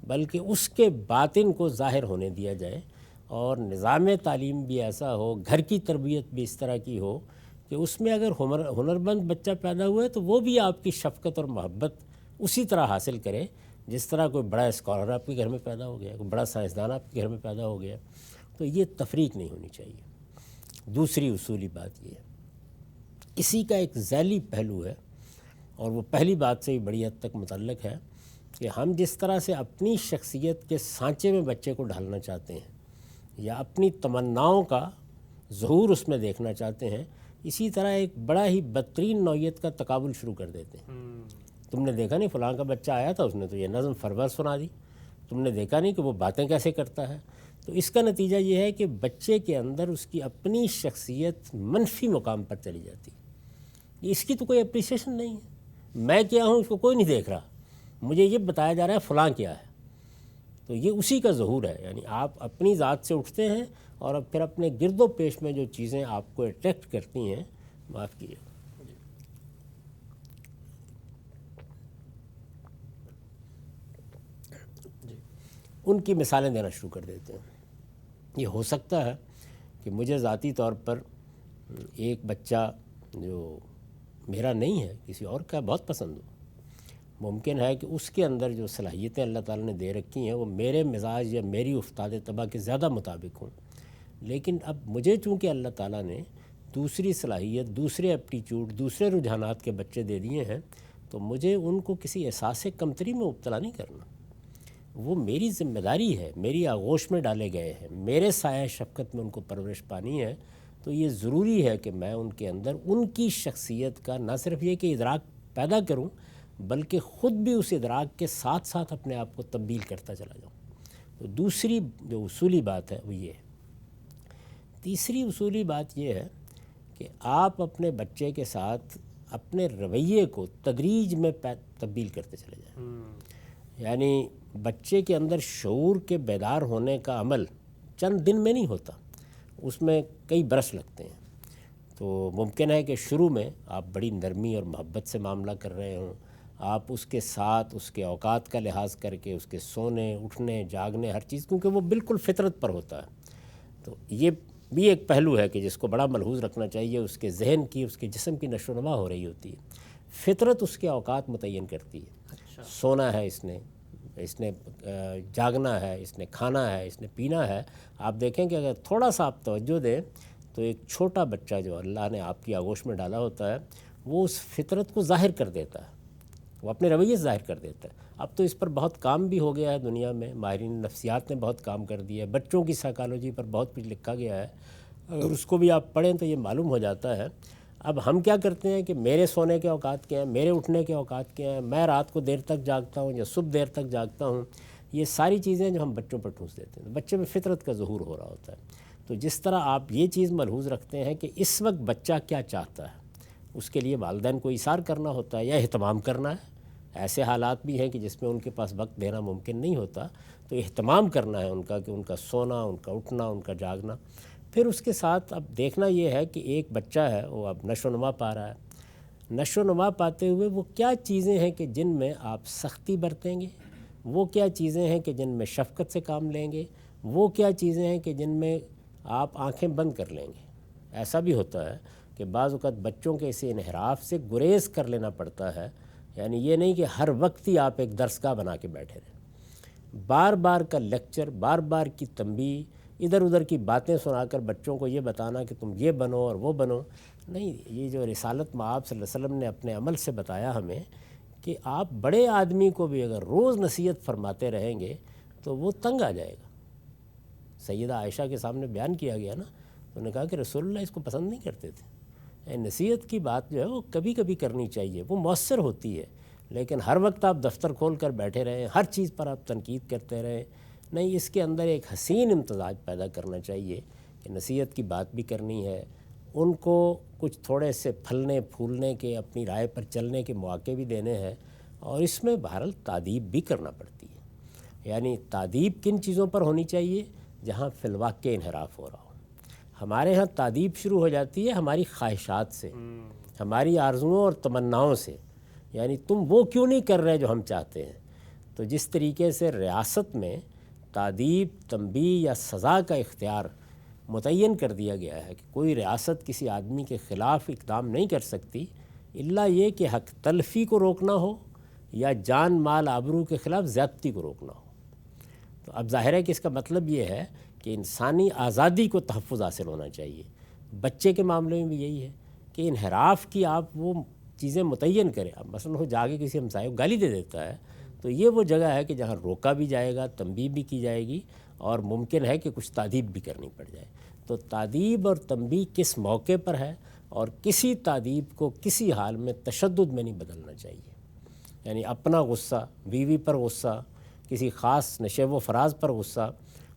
بلکہ اس کے باطن کو ظاہر ہونے دیا جائے، اور نظام تعلیم بھی ایسا ہو، گھر کی تربیت بھی اس طرح کی ہو کہ اس میں اگر ہنرمند بچہ پیدا ہوا ہے تو وہ بھی آپ کی شفقت اور محبت اسی طرح حاصل کرے جس طرح کوئی بڑا اسکالر آپ کے گھر میں پیدا ہو گیا، کوئی بڑا سائنسدان آپ کے گھر میں پیدا ہو گیا، تو یہ تفریق نہیں ہونی چاہیے۔ دوسری اصولی بات یہ ہے، اسی کا ایک ذیلی پہلو ہے، اور وہ پہلی بات سے ہی بڑی حد تک متعلق ہے کہ ہم جس طرح سے اپنی شخصیت کے سانچے میں بچے کو ڈھالنا چاہتے ہیں یا اپنی تمناؤں کا ظہور اس میں دیکھنا چاہتے ہیں، اسی طرح ایک بڑا ہی بدترین نوعیت کا تقابل شروع کر دیتے ہیں۔ تم نے دیکھا نہیں فلاں کا بچہ آیا تھا، اس نے تو یہ نظم فرور سنا دی، تم نے دیکھا نہیں کہ وہ باتیں کیسے کرتا ہے۔ تو اس کا نتیجہ یہ ہے کہ بچے کے اندر اس کی اپنی شخصیت منفی مقام پر چلی جاتی ہے، اس کی تو کوئی اپریسیشن نہیں ہے، میں کیا ہوں اس کو کوئی نہیں دیکھ رہا، مجھے یہ بتایا جا رہا ہے فلاں کیا ہے۔ تو یہ اسی کا ظہور ہے، یعنی آپ اپنی ذات سے اٹھتے ہیں اور اب پھر اپنے گرد و پیش میں جو چیزیں آپ کو اٹریکٹ کرتی ہیں، معاف کیجیے، ان کی مثالیں دینا شروع کر دیتے ہیں۔ یہ ہو سکتا ہے کہ مجھے ذاتی طور پر ایک بچہ جو میرا نہیں ہے کسی اور کا بہت پسند ہو، ممکن ہے کہ اس کے اندر جو صلاحیتیں اللہ تعالیٰ نے دے رکھی ہیں وہ میرے مزاج یا میری افتاد طبع کے زیادہ مطابق ہوں، لیکن اب مجھے چونکہ اللہ تعالیٰ نے دوسری صلاحیت، دوسرے ایپٹیچیوڈ، دوسرے رجحانات کے بچے دے دیے ہیں، تو مجھے ان کو کسی احساس کمتری میں مبتلا نہیں کرنا۔ وہ میری ذمہ داری ہے، میری آغوش میں ڈالے گئے ہیں، میرے سایہ شفقت میں ان کو پرورش پانی ہے، تو یہ ضروری ہے کہ میں ان کے اندر ان کی شخصیت کا نہ صرف یہ کہ ادراک پیدا کروں، بلکہ خود بھی اس ادراک کے ساتھ ساتھ اپنے آپ کو تبدیل کرتا چلا جاؤں۔ تو دوسری جو اصولی بات ہے وہ یہ ہے۔ تیسری اصولی بات یہ ہے کہ آپ اپنے بچے کے ساتھ اپنے رویے کو تدریج میں تبدیل کرتے چلے جائیں۔ یعنی بچے کے اندر شعور کے بیدار ہونے کا عمل چند دن میں نہیں ہوتا، اس میں کئی برس لگتے ہیں۔ تو ممکن ہے کہ شروع میں آپ بڑی نرمی اور محبت سے معاملہ کر رہے ہوں، آپ اس کے ساتھ اس کے اوقات کا لحاظ کر کے اس کے سونے، اٹھنے، جاگنے، ہر چیز، کیونکہ وہ بالکل فطرت پر ہوتا ہے۔ تو یہ بھی ایک پہلو ہے کہ جس کو بڑا ملحوظ رکھنا چاہیے، اس کے ذہن کی، اس کے جسم کی نشو و نما ہو رہی ہوتی ہے، فطرت اس کے اوقات متعین کرتی ہے۔ سونا ہے اس نے جاگنا ہے، اس نے کھانا ہے، اس نے پینا ہے۔ آپ دیکھیں کہ اگر تھوڑا سا آپ توجہ دیں تو ایک چھوٹا بچہ جو اللہ نے آپ کی آغوش میں ڈالا ہوتا ہے، وہ اس فطرت کو ظاہر کر دیتا ہے، وہ اپنے رویے سے ظاہر کر دیتا ہے۔ اب تو اس پر بہت کام بھی ہو گیا ہے دنیا میں، ماہرین نفسیات نے بہت کام کر دیا ہے، بچوں کی سائیکالوجی پر بہت کچھ لکھا گیا ہے، اگر اس کو بھی آپ پڑھیں تو یہ معلوم ہو جاتا ہے۔ اب ہم کیا کرتے ہیں کہ میرے سونے کے اوقات کیا ہیں، میرے اٹھنے کے اوقات کیا ہیں، میں رات کو دیر تک جاگتا ہوں یا صبح دیر تک جاگتا ہوں، یہ ساری چیزیں جو ہم بچوں پر ٹھونس دیتے ہیں، بچے میں فطرت کا ظہور ہو رہا ہوتا ہے۔ تو جس طرح آپ یہ چیز ملحوظ رکھتے ہیں کہ اس وقت بچہ کیا چاہتا ہے، اس کے لیے والدین کو ایثار کرنا ہوتا ہے یا اہتمام کرنا ہے۔ ایسے حالات بھی ہیں کہ جس میں ان کے پاس وقت دینا ممکن نہیں ہوتا، تو اہتمام کرنا ہے ان کا، کہ ان کا سونا، ان کا اٹھنا، ان کا جاگنا۔ پھر اس کے ساتھ اب دیکھنا یہ ہے کہ ایک بچہ ہے، وہ اب نشو و نما پا رہا ہے، نشو و نما پاتے ہوئے وہ کیا چیزیں ہیں کہ جن میں آپ سختی برتیں گے، وہ کیا چیزیں ہیں کہ جن میں شفقت سے کام لیں گے، وہ کیا چیزیں ہیں کہ جن میں آپ آنکھیں بند کر لیں گے۔ ایسا بھی ہوتا ہے کہ بعض اوقات بچوں کے اسی انحراف سے گریز کر لینا پڑتا ہے، یعنی یہ نہیں کہ ہر وقت ہی آپ ایک درسگاہ بنا کے بیٹھے رہیں، بار بار کا لیکچر، بار بار کی تنبیہ، ادھر ادھر کی باتیں سنا کر بچوں کو یہ بتانا کہ تم یہ بنو اور وہ بنو نہیں۔ یہ جو رسالت مآب صلی اللہ علیہ وسلم نے اپنے عمل سے بتایا ہمیں کہ آپ بڑے آدمی کو بھی اگر روز نصیحت فرماتے رہیں گے تو وہ تنگ آ جائے گا۔ سیدہ عائشہ کے سامنے بیان کیا گیا نا، تو انہوں نے کہا کہ رسول اللہ اس کو پسند نہیں کرتے تھے۔ نصیحت کی بات جو ہے وہ کبھی کبھی کرنی چاہیے، وہ مؤثر ہوتی ہے، لیکن ہر وقت آپ دفتر کھول کر بیٹھے رہیں، ہر چیز پر آپ تنقید کرتے رہیں، نہیں۔ اس کے اندر ایک حسین امتزاج پیدا کرنا چاہیے کہ نصیحت کی بات بھی کرنی ہے، ان کو کچھ تھوڑے سے پھلنے پھولنے کے، اپنی رائے پر چلنے کے مواقع بھی دینے ہیں، اور اس میں بہرحال تادیب بھی کرنا پڑتی ہے۔ یعنی تادیب کن چیزوں پر ہونی چاہیے؟ جہاں فی الواقع انحراف ہو رہا ہو۔ ہمارے ہاں تادیب شروع ہو جاتی ہے ہماری خواہشات سے، ہماری آرزوؤں اور تمناؤں سے، یعنی تم وہ کیوں نہیں کر رہے جو ہم چاہتے ہیں۔ تو جس طریقے سے ریاست میں تادیب، تنبیہ یا سزا کا اختیار متعین کر دیا گیا ہے کہ کوئی ریاست کسی آدمی کے خلاف اقدام نہیں کر سکتی الا یہ کہ حق تلفی کو روکنا ہو یا جان مال آبرو کے خلاف زیادتی کو روکنا ہو۔ تو اب ظاہر ہے کہ اس کا مطلب یہ ہے کہ انسانی آزادی کو تحفظ حاصل ہونا چاہیے۔ بچے کے معاملے میں بھی یہی ہے کہ انحراف کی آپ وہ چیزیں متعین کریں۔ اب مثلا وہ جا کے کسی ہمسائے کو گالی دے دیتا ہے تو یہ وہ جگہ ہے کہ جہاں روکا بھی جائے گا، تنبیہ بھی کی جائے گی، اور ممکن ہے کہ کچھ تادیب بھی کرنی پڑ جائے۔ تو تادیب اور تنبیہ کس موقع پر ہے، اور کسی تادیب کو کسی حال میں تشدد میں نہیں بدلنا چاہیے۔ یعنی اپنا غصہ، بیوی پر غصہ، کسی خاص نشیب و فراز پر غصہ،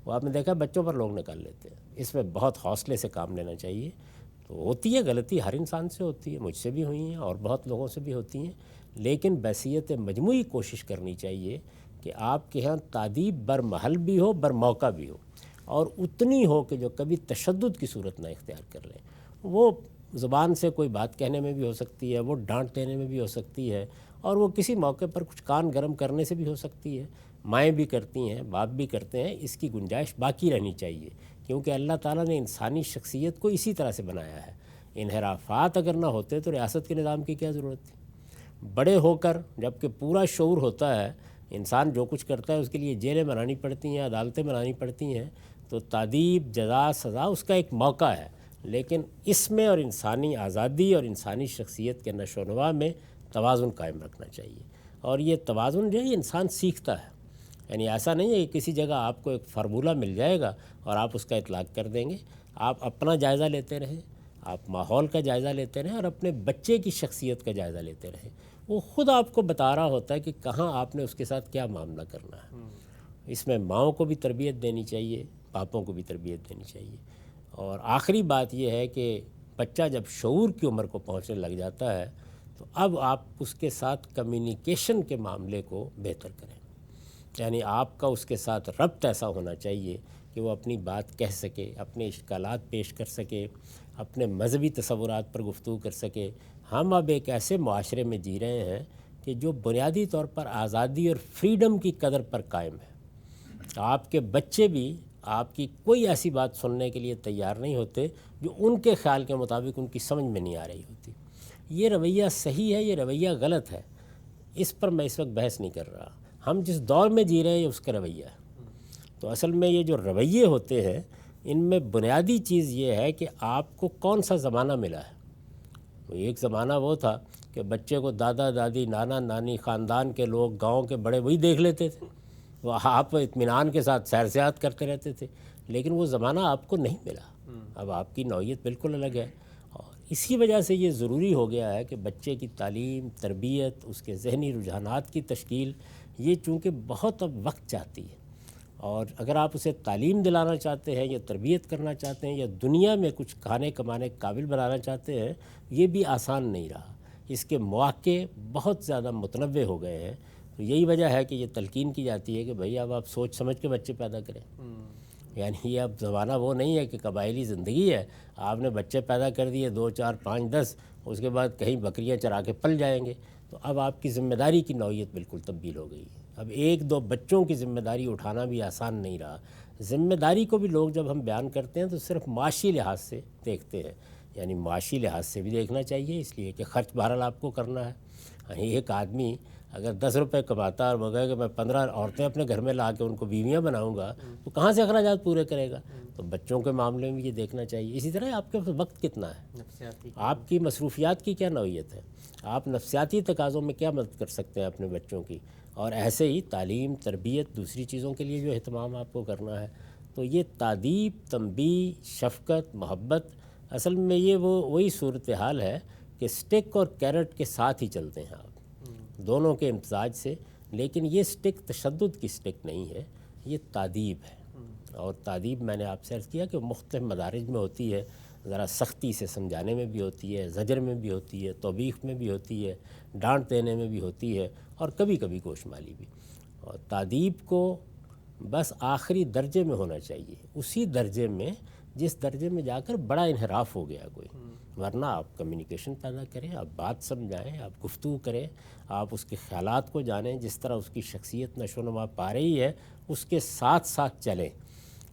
وہ آپ نے دیکھا بچوں پر لوگ نکال لیتے ہیں۔ اس میں بہت حوصلے سے کام لینا چاہیے۔ تو ہوتی ہے غلطی، ہر انسان سے ہوتی ہے، مجھ سے بھی ہوئی ہیں اور بہت لوگوں سے بھی ہوتی ہیں، لیکن بحیثیت مجموعی کوشش کرنی چاہیے کہ آپ کے ہاں تادیب برمحل بھی ہو، برموقع بھی ہو، اور اتنی ہو کہ جو کبھی تشدد کی صورت نہ اختیار کر لیں۔ وہ زبان سے کوئی بات کہنے میں بھی ہو سکتی ہے، وہ ڈانٹ دینے میں بھی ہو سکتی ہے، اور وہ کسی موقع پر کچھ کان گرم کرنے سے بھی ہو سکتی ہے۔ مائیں بھی کرتی ہیں، باپ بھی کرتے ہیں، اس کی گنجائش باقی رہنی چاہیے، کیونکہ اللہ تعالیٰ نے انسانی شخصیت کو اسی طرح سے بنایا ہے۔ انحرافات اگر نہ ہوتے تو ریاست کے نظام کی کیا ضرورت تھی؟ بڑے ہو کر جب کہ پورا شعور ہوتا ہے، انسان جو کچھ کرتا ہے اس کے لیے جیلیں بنانی پڑتی ہیں، عدالتیں بنانی پڑتی ہیں، تو تادیب، جزا، سزا اس کا ایک موقع ہے، لیکن اس میں اور انسانی آزادی اور انسانی شخصیت کے نشو و نما میں توازن قائم رکھنا چاہیے۔ اور یہ توازن جو ہے انسان سیکھتا ہے، یعنی ایسا نہیں ہے کہ کسی جگہ آپ کو ایک فارمولہ مل جائے گا اور آپ اس کا اطلاق کر دیں گے۔ آپ اپنا جائزہ لیتے رہیں، آپ ماحول کا جائزہ لیتے رہیں، اور اپنے بچے کی شخصیت کا جائزہ لیتے رہیں۔ وہ خود آپ کو بتا رہا ہوتا ہے کہ کہاں آپ نے اس کے ساتھ کیا معاملہ کرنا ہے۔ اس میں ماؤں کو بھی تربیت دینی چاہیے، باپوں کو بھی تربیت دینی چاہیے۔ اور آخری بات یہ ہے کہ بچہ جب شعور کی عمر کو پہنچنے لگ جاتا ہے تو اب آپ اس کے ساتھ کمیونیکیشن کے معاملے کو بہتر کریں، یعنی آپ کا اس کے ساتھ ربط ایسا ہونا چاہیے کہ وہ اپنی بات کہہ سکے، اپنے اشکالات پیش کر سکے، اپنے مذہبی تصورات پر گفتگو کر سکے۔ ہم اب ایک ایسے معاشرے میں جی رہے ہیں کہ جو بنیادی طور پر آزادی اور فریڈم کی قدر پر قائم ہے۔ آپ کے بچے بھی آپ کی کوئی ایسی بات سننے کے لیے تیار نہیں ہوتے جو ان کے خیال کے مطابق ان کی سمجھ میں نہیں آ رہی ہوتی۔ یہ رویہ صحیح ہے، یہ رویہ غلط ہے، اس پر میں اس وقت بحث نہیں کر رہا۔ ہم جس دور میں جی رہے ہیں اس کا رویہ ہے۔ تو اصل میں یہ جو رویے ہوتے ہیں ان میں بنیادی چیز یہ ہے کہ آپ کو کون سا زمانہ ملا ہے۔ ایک زمانہ وہ تھا کہ بچے کو دادا دادی، نانا نانی، خاندان کے لوگ، گاؤں کے بڑے وہی دیکھ لیتے تھے، وہ آپ اطمینان کے ساتھ سیر سیاحت کرتے رہتے تھے، لیکن وہ زمانہ آپ کو نہیں ملا۔ اب آپ کی نوعیت بالکل الگ ہے، اور اسی وجہ سے یہ ضروری ہو گیا ہے کہ بچے کی تعلیم، تربیت، اس کے ذہنی رجحانات کی تشکیل، یہ چونکہ بہت اب وقت چاہتی ہے، اور اگر آپ اسے تعلیم دلانا چاہتے ہیں یا تربیت کرنا چاہتے ہیں یا دنیا میں کچھ کھانے کمانے کے قابل بنانا چاہتے ہیں، یہ بھی آسان نہیں رہا۔ اس کے مواقع بہت زیادہ متنوع ہو گئے ہیں۔ تو یہی وجہ ہے کہ یہ تلقین کی جاتی ہے کہ بھئی اب آپ سوچ سمجھ کے بچے پیدا کریں۔ یعنی یہ اب زمانہ وہ نہیں ہے کہ قبائلی زندگی ہے، آپ نے بچے پیدا کر دیے 2 4 5 10، اس کے بعد کہیں بکریاں چرا کے پل جائیں گے۔ تو اب آپ کی ذمہ داری کی نوعیت بالکل تبدیل ہو گئی ہے۔ اب 1 2 بچوں کی ذمہ داری اٹھانا بھی آسان نہیں رہا۔ ذمہ داری کو بھی لوگ جب ہم بیان کرتے ہیں تو صرف معاشی لحاظ سے دیکھتے ہیں، یعنی معاشی لحاظ سے بھی دیکھنا چاہیے، اس لیے کہ خرچ بہرحال آپ کو کرنا ہے۔ ایک آدمی اگر 10 روپے کماتا ہے اور وہ کہے کہ میں 15 عورتیں اپنے گھر میں لا کے ان کو بیویاں بناؤں گا، تو کہاں سے اخراجات پورے کرے گا؟ تو بچوں کے معاملے میں یہ دیکھنا چاہیے۔ اسی طرح آپ کے پاس وقت کتنا ہے، آپ کی مصروفیات کی کیا نوعیت ہے، آپ نفسیاتی تقاضوں میں کیا مدد کر سکتے ہیں اپنے بچوں کی، اور ایسے ہی تعلیم، تربیت، دوسری چیزوں کے لیے جو اہتمام آپ کو کرنا ہے۔ تو یہ تادیب، تنبیہ، شفقت، محبت، اصل میں یہ وہی صورتحال ہے کہ سٹک اور کیرٹ کے ساتھ ہی چلتے ہیں آپ، دونوں کے امتزاج سے۔ لیکن یہ سٹک تشدد کی سٹک نہیں ہے، یہ تادیب ہے۔ اور تادیب میں نے آپ سے عرض کیا کہ مختلف مدارج میں ہوتی ہے، ذرا سختی سے سمجھانے میں بھی ہوتی ہے، زجر میں بھی ہوتی ہے، توبیخ میں بھی ہوتی ہے، ڈانٹ دینے میں بھی ہوتی ہے، اور کبھی کبھی گوشمالی بھی۔ اور تادیب کو بس آخری درجے میں ہونا چاہیے، اسی درجے میں جس درجے میں جا کر بڑا انحراف ہو گیا کوئی، ورنہ آپ کمیونیکیشن پیدا کریں، آپ بات سمجھائیں، آپ گفتگو کریں، آپ اس کے خیالات کو جانیں، جس طرح اس کی شخصیت نشو و نما پا رہی ہے اس کے ساتھ ساتھ چلیں۔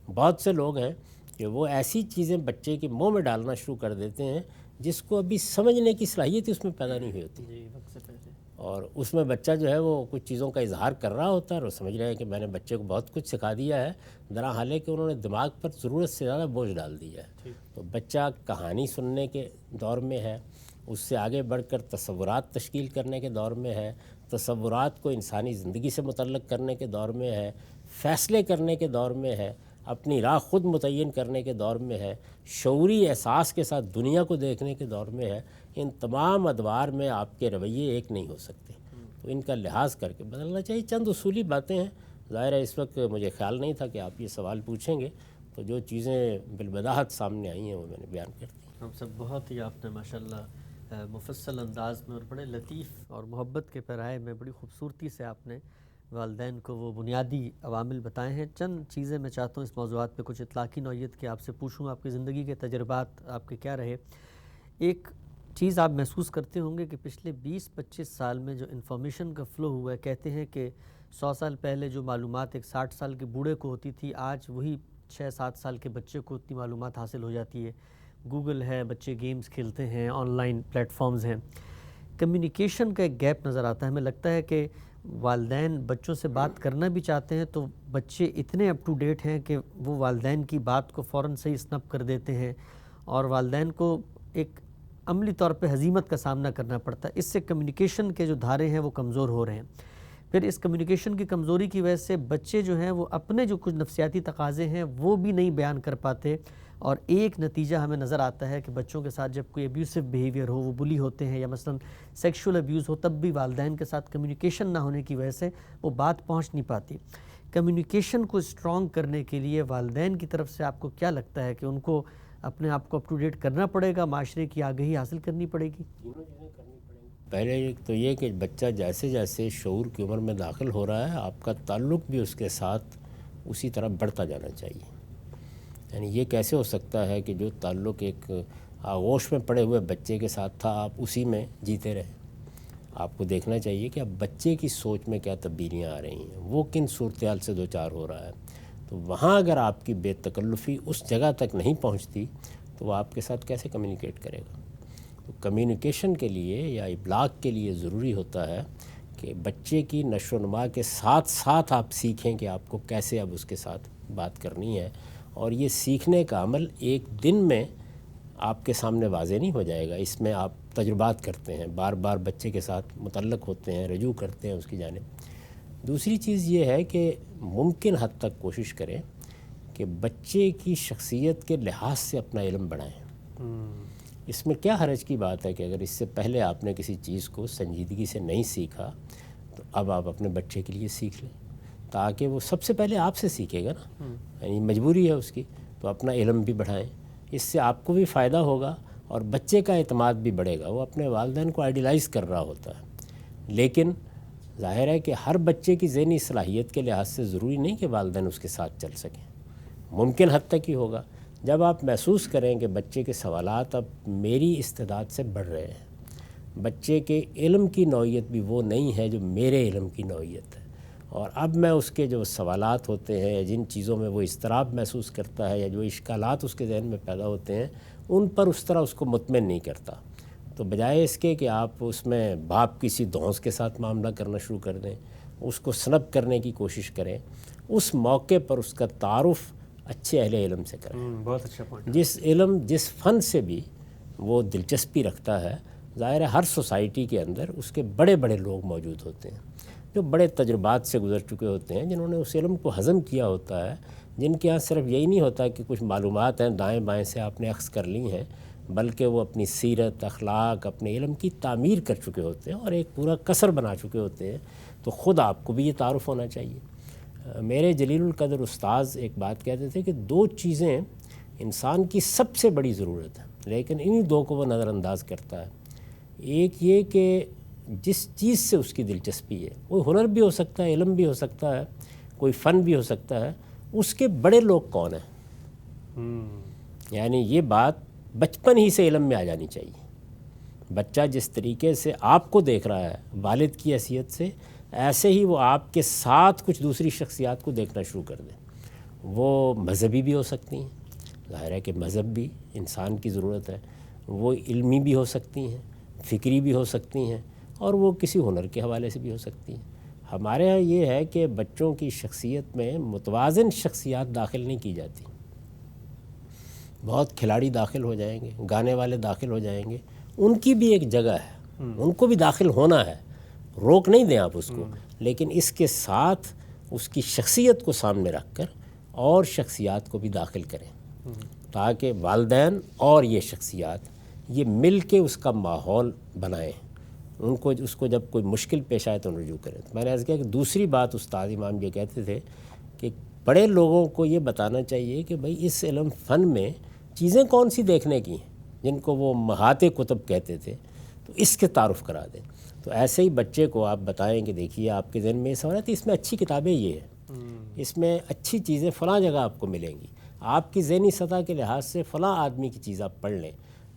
بہت سے لوگ ہیں کہ وہ ایسی چیزیں بچے کے منہ میں ڈالنا شروع کر دیتے ہیں جس کو ابھی سمجھنے کی صلاحیت اس میں پیدا نہیں ہوئی ہوتی۔ اور اس میں بچہ جو ہے وہ کچھ چیزوں کا اظہار کر رہا ہوتا ہے اور سمجھ رہے ہیں کہ میں نے بچے کو بہت کچھ سکھا دیا ہے، درحال ہے کہ انہوں نے دماغ پر ضرورت سے زیادہ بوجھ ڈال دیا ہے۔ تو بچہ کہانی سننے کے دور میں ہے، اس سے آگے بڑھ کر تصورات تشکیل کرنے کے دور میں ہے، تصورات کو انسانی زندگی سے متعلق کرنے کے دور میں ہے، فیصلے کرنے کے دور میں ہے، اپنی راہ خود متعین کرنے کے دور میں ہے، شعوری احساس کے ساتھ دنیا کو دیکھنے کے دور میں ہے۔ ان تمام ادوار میں آپ کے رویے ایک نہیں ہو سکتے، تو ان کا لحاظ کر کے بدلنا چاہیے۔ چند اصولی باتیں ہیں، ظاہر ہے اس وقت مجھے خیال نہیں تھا کہ آپ یہ سوال پوچھیں گے، تو جو چیزیں بالبداہت سامنے آئی ہیں وہ میں نے بیان کر دی۔ ہم سب بہت ہی آپ نے ماشاءاللہ مفصل انداز میں اور بڑے لطیف اور محبت کے پیرائے میں بڑی خوبصورتی سے آپ نے والدین کو وہ بنیادی عوامل بتائے ہیں۔ چند چیزیں میں چاہتا ہوں اس موضوعات پہ کچھ اطلاقی نوعیت کے آپ سے پوچھوں، آپ کی زندگی کے تجربات آپ کے کیا رہے۔ ایک چیز آپ محسوس کرتے ہوں گے کہ پچھلے 20-25 سال میں جو انفارمیشن کا فلو ہوا ہے، کہتے ہیں کہ 100 سال پہلے جو معلومات ایک 60 سال کے بوڑھے کو ہوتی تھی، آج وہی 6-7 سال کے بچے کو اتنی معلومات حاصل ہو جاتی ہے۔ گوگل ہے، بچے گیمز کھیلتے ہیں، آن لائن پلیٹ فارمز ہیں، کمیونیکیشن کا ایک گیپ نظر آتا ہے۔ ہمیں لگتا ہے کہ والدین بچوں سے بات کرنا بھی چاہتے ہیں تو بچے اتنے اپ ٹو ڈیٹ ہیں کہ وہ والدین کی بات کو فوراً صحیح سنپ کر دیتے ہیں، اور والدین کو ایک عملی طور پہ ہزیمت کا سامنا کرنا پڑتا ہے۔ اس سے کمیونیکیشن کے جو دھارے ہیں وہ کمزور ہو رہے ہیں۔ پھر اس کمیونیکیشن کی کمزوری کی وجہ سے بچے جو ہیں وہ اپنے جو کچھ نفسیاتی تقاضے ہیں وہ بھی نہیں بیان کر پاتے، اور ایک نتیجہ ہمیں نظر آتا ہے کہ بچوں کے ساتھ جب کوئی ابیوسو بیہیویئر ہو، وہ بلی ہوتے ہیں، یا مثلا سیکشول ابیوز ہو، تب بھی والدین کے ساتھ کمیونیکیشن نہ ہونے کی وجہ سے وہ بات پہنچ نہیں پاتی۔ کمیونیکیشن کو اسٹرانگ کرنے کے لیے والدین کی طرف سے آپ کو کیا لگتا ہے کہ ان کو اپنے آپ کو اپ ٹو ڈیٹ کرنا پڑے گا، معاشرے کی آگہی حاصل کرنی پڑے گی؟ پہلے ایک تو یہ کہ بچہ جیسے جیسے شعور کی عمر میں داخل ہو رہا ہے، آپ کا تعلق بھی اس کے ساتھ اسی طرح بڑھتا جانا چاہیے۔ یعنی یہ کیسے ہو سکتا ہے کہ جو تعلق ایک آغوش میں پڑے ہوئے بچے کے ساتھ تھا، آپ اسی میں جیتے رہے؟ آپ کو دیکھنا چاہیے کہ اب بچے کی سوچ میں کیا تبدیلیاں آ رہی ہیں، وہ کن صورتحال سے دوچار ہو رہا ہے۔ تو وہاں اگر آپ کی بے تکلفی اس جگہ تک نہیں پہنچتی تو وہ آپ کے ساتھ کیسے کمیونیکیٹ کرے گا؟ تو کمیونیکیشن کے لیے یا ابلاغ کے لیے ضروری ہوتا ہے کہ بچے کی نشو و نما کے ساتھ ساتھ آپ سیکھیں کہ آپ کو کیسے اب اس کے ساتھ بات کرنی ہے، اور یہ سیکھنے کا عمل ایک دن میں آپ کے سامنے واضح نہیں ہو جائے گا۔ اس میں آپ تجربات کرتے ہیں، بار بار بچے کے ساتھ متعلق ہوتے ہیں، رجوع کرتے ہیں اس کی جانب۔ دوسری چیز یہ ہے کہ ممکن حد تک کوشش کریں کہ بچے کی شخصیت کے لحاظ سے اپنا علم بڑھائیں۔ اس میں کیا حرج کی بات ہے کہ اگر اس سے پہلے آپ نے کسی چیز کو سنجیدگی سے نہیں سیکھا تو اب آپ اپنے بچے کے لیے سیکھ لیں، تاکہ وہ سب سے پہلے آپ سے سیکھے گا نا، یعنی مجبوری ہے اس کی، تو اپنا علم بھی بڑھائیں۔ اس سے آپ کو بھی فائدہ ہوگا اور بچے کا اعتماد بھی بڑھے گا۔ وہ اپنے والدین کو آئیڈیلائز کر رہا ہوتا ہے، لیکن ظاہر ہے کہ ہر بچے کی ذہنی صلاحیت کے لحاظ سے ضروری نہیں کہ والدین اس کے ساتھ چل سکیں، ممکن حد تک ہی ہوگا۔ جب آپ محسوس کریں کہ بچے کے سوالات اب میری استعداد سے بڑھ رہے ہیں، بچے کے علم کی نوعیت بھی وہ نہیں ہے جو میرے علم کی نوعیت ہے، اور اب میں اس کے جو سوالات ہوتے ہیں، جن چیزوں میں وہ اضطراب محسوس کرتا ہے یا جو اشکالات اس کے ذہن میں پیدا ہوتے ہیں، ان پر اس طرح اس کو مطمئن نہیں کرتا، تو بجائے اس کے کہ آپ اس میں باپ کسی دھونس کے ساتھ معاملہ کرنا شروع کر دیں، اس کو سنپ کرنے کی کوشش کریں، اس موقع پر اس کا تعارف اچھے اہل علم سے کریں۔ بہت اچھا پوائنٹ۔ جس علم جس فن سے بھی وہ دلچسپی رکھتا ہے، ظاہر ہے ہر سوسائٹی کے اندر اس کے بڑے بڑے لوگ موجود ہوتے ہیں جو بڑے تجربات سے گزر چکے ہوتے ہیں، جنہوں نے اس علم کو ہضم کیا ہوتا ہے، جن کے ہاں صرف یہی نہیں ہوتا کہ کچھ معلومات ہیں دائیں بائیں سے آپ نے اخذ کر لی ہیں، بلکہ وہ اپنی سیرت، اخلاق، اپنے علم کی تعمیر کر چکے ہوتے ہیں اور ایک پورا کثر بنا چکے ہوتے ہیں۔ تو خود آپ کو بھی یہ تعارف ہونا چاہیے۔ میرے جلیل القدر استاذ ایک بات کہتے تھے کہ دو چیزیں انسان کی سب سے بڑی ضرورت ہے، لیکن انہی دو کو وہ نظر انداز کرتا ہے۔ ایک یہ کہ جس چیز سے اس کی دلچسپی ہے، وہ ہنر بھی ہو سکتا ہے، علم بھی ہو سکتا ہے، کوئی فن بھی ہو سکتا ہے، اس کے بڑے لوگ کون ہیں۔ یعنی یہ بات بچپن ہی سے علم میں آ جانی چاہیے۔ بچہ جس طریقے سے آپ کو دیکھ رہا ہے والد کی حیثیت سے، ایسے ہی وہ آپ کے ساتھ کچھ دوسری شخصیات کو دیکھنا شروع کر دیں۔ وہ مذہبی بھی ہو سکتی ہیں، ظاہر ہے کہ مذہب بھی انسان کی ضرورت ہے، وہ علمی بھی ہو سکتی ہیں، فکری بھی ہو سکتی ہیں، اور وہ کسی ہنر کے حوالے سے بھی ہو سکتی ہیں۔ ہمارے یہاں یہ ہے کہ بچوں کی شخصیت میں متوازن شخصیات داخل نہیں کی جاتی۔ بہت کھلاڑی داخل ہو جائیں گے، گانے والے داخل ہو جائیں گے، ان کی بھی ایک جگہ ہے، ان کو بھی داخل ہونا ہے، روک نہیں دیں آپ اس کو، لیکن اس کے ساتھ اس کی شخصیت کو سامنے رکھ کر اور شخصیات کو بھی داخل کریں، تاکہ والدین اور یہ شخصیات یہ مل کے اس کا ماحول بنائیں، اس کو جب کوئی مشکل پیش آئے تو رجوع کریں۔ تو میں نے عرض کیا کہ دوسری بات استاد امام یہ کہتے تھے کہ بڑے لوگوں کو یہ بتانا چاہیے کہ بھئی اس علم فن میں چیزیں کون سی دیکھنے کی ہیں جن کو وہ مہات کتب کہتے تھے، تو اس کے تعارف کرا دیں۔ تو ایسے ہی بچے کو آپ بتائیں کہ دیکھیے آپ کے ذہن میں یہ سوال ہے، اس میں اچھی کتابیں یہ ہیں، اس میں اچھی چیزیں فلاں جگہ آپ کو ملیں گی، آپ کی ذہنی سطح کے لحاظ سے فلاں آدمی کی چیز آپ پڑھ لیں،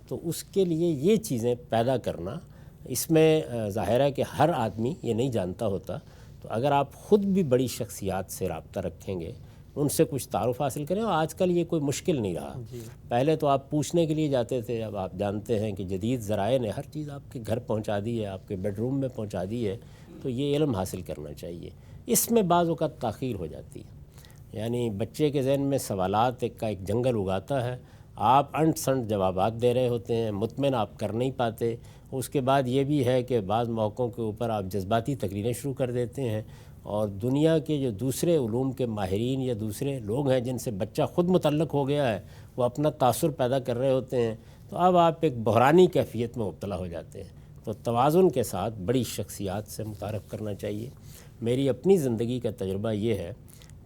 تو اس کے لیے یہ چیزیں پیدا کرنا، اس میں ظاہر ہے کہ ہر آدمی یہ نہیں جانتا ہوتا، تو اگر آپ خود بھی بڑی شخصیات سے رابطہ رکھیں گے، ان سے کچھ تعارف حاصل کریں، اور آج کل یہ کوئی مشکل نہیں رہا۔ پہلے تو آپ پوچھنے کے لیے جاتے تھے، اب آپ جانتے ہیں کہ جدید ذرائع نے ہر چیز آپ کے گھر پہنچا دی ہے، آپ کے بیڈ روم میں پہنچا دی ہے، تو یہ علم حاصل کرنا چاہیے۔ اس میں بعض اوقات تاخیر ہو جاتی ہے، یعنی بچے کے ذہن میں سوالات کا ایک جنگل اگاتا ہے، آپ انٹ سنٹ جوابات دے رہے ہوتے ہیں، مطمئن آپ کر نہیں پاتے۔ اس کے بعد یہ بھی ہے کہ بعض موقعوں کے اوپر آپ جذباتی تقریریں شروع کر دیتے ہیں، اور دنیا کے جو دوسرے علوم کے ماہرین یا دوسرے لوگ ہیں جن سے بچہ خود متعلق ہو گیا ہے، وہ اپنا تاثر پیدا کر رہے ہوتے ہیں، تو اب آپ ایک بحرانی کیفیت میں مبتلا ہو جاتے ہیں۔ تو توازن کے ساتھ بڑی شخصیات سے متعارف کرنا چاہیے۔ میری اپنی زندگی کا تجربہ یہ ہے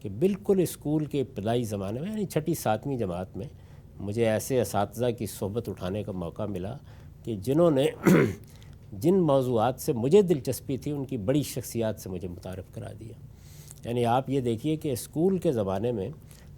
کہ بالکل اسکول کے ابتدائی زمانے میں، یعنی 6 7ویں جماعت میں، مجھے ایسے اساتذہ کی صحبت اٹھانے کا موقع ملا کہ جنہوں نے جن موضوعات سے مجھے دلچسپی تھی ان کی بڑی شخصیات سے مجھے متعارف کرا دیا۔ یعنی آپ یہ دیکھیے کہ اسکول کے زمانے میں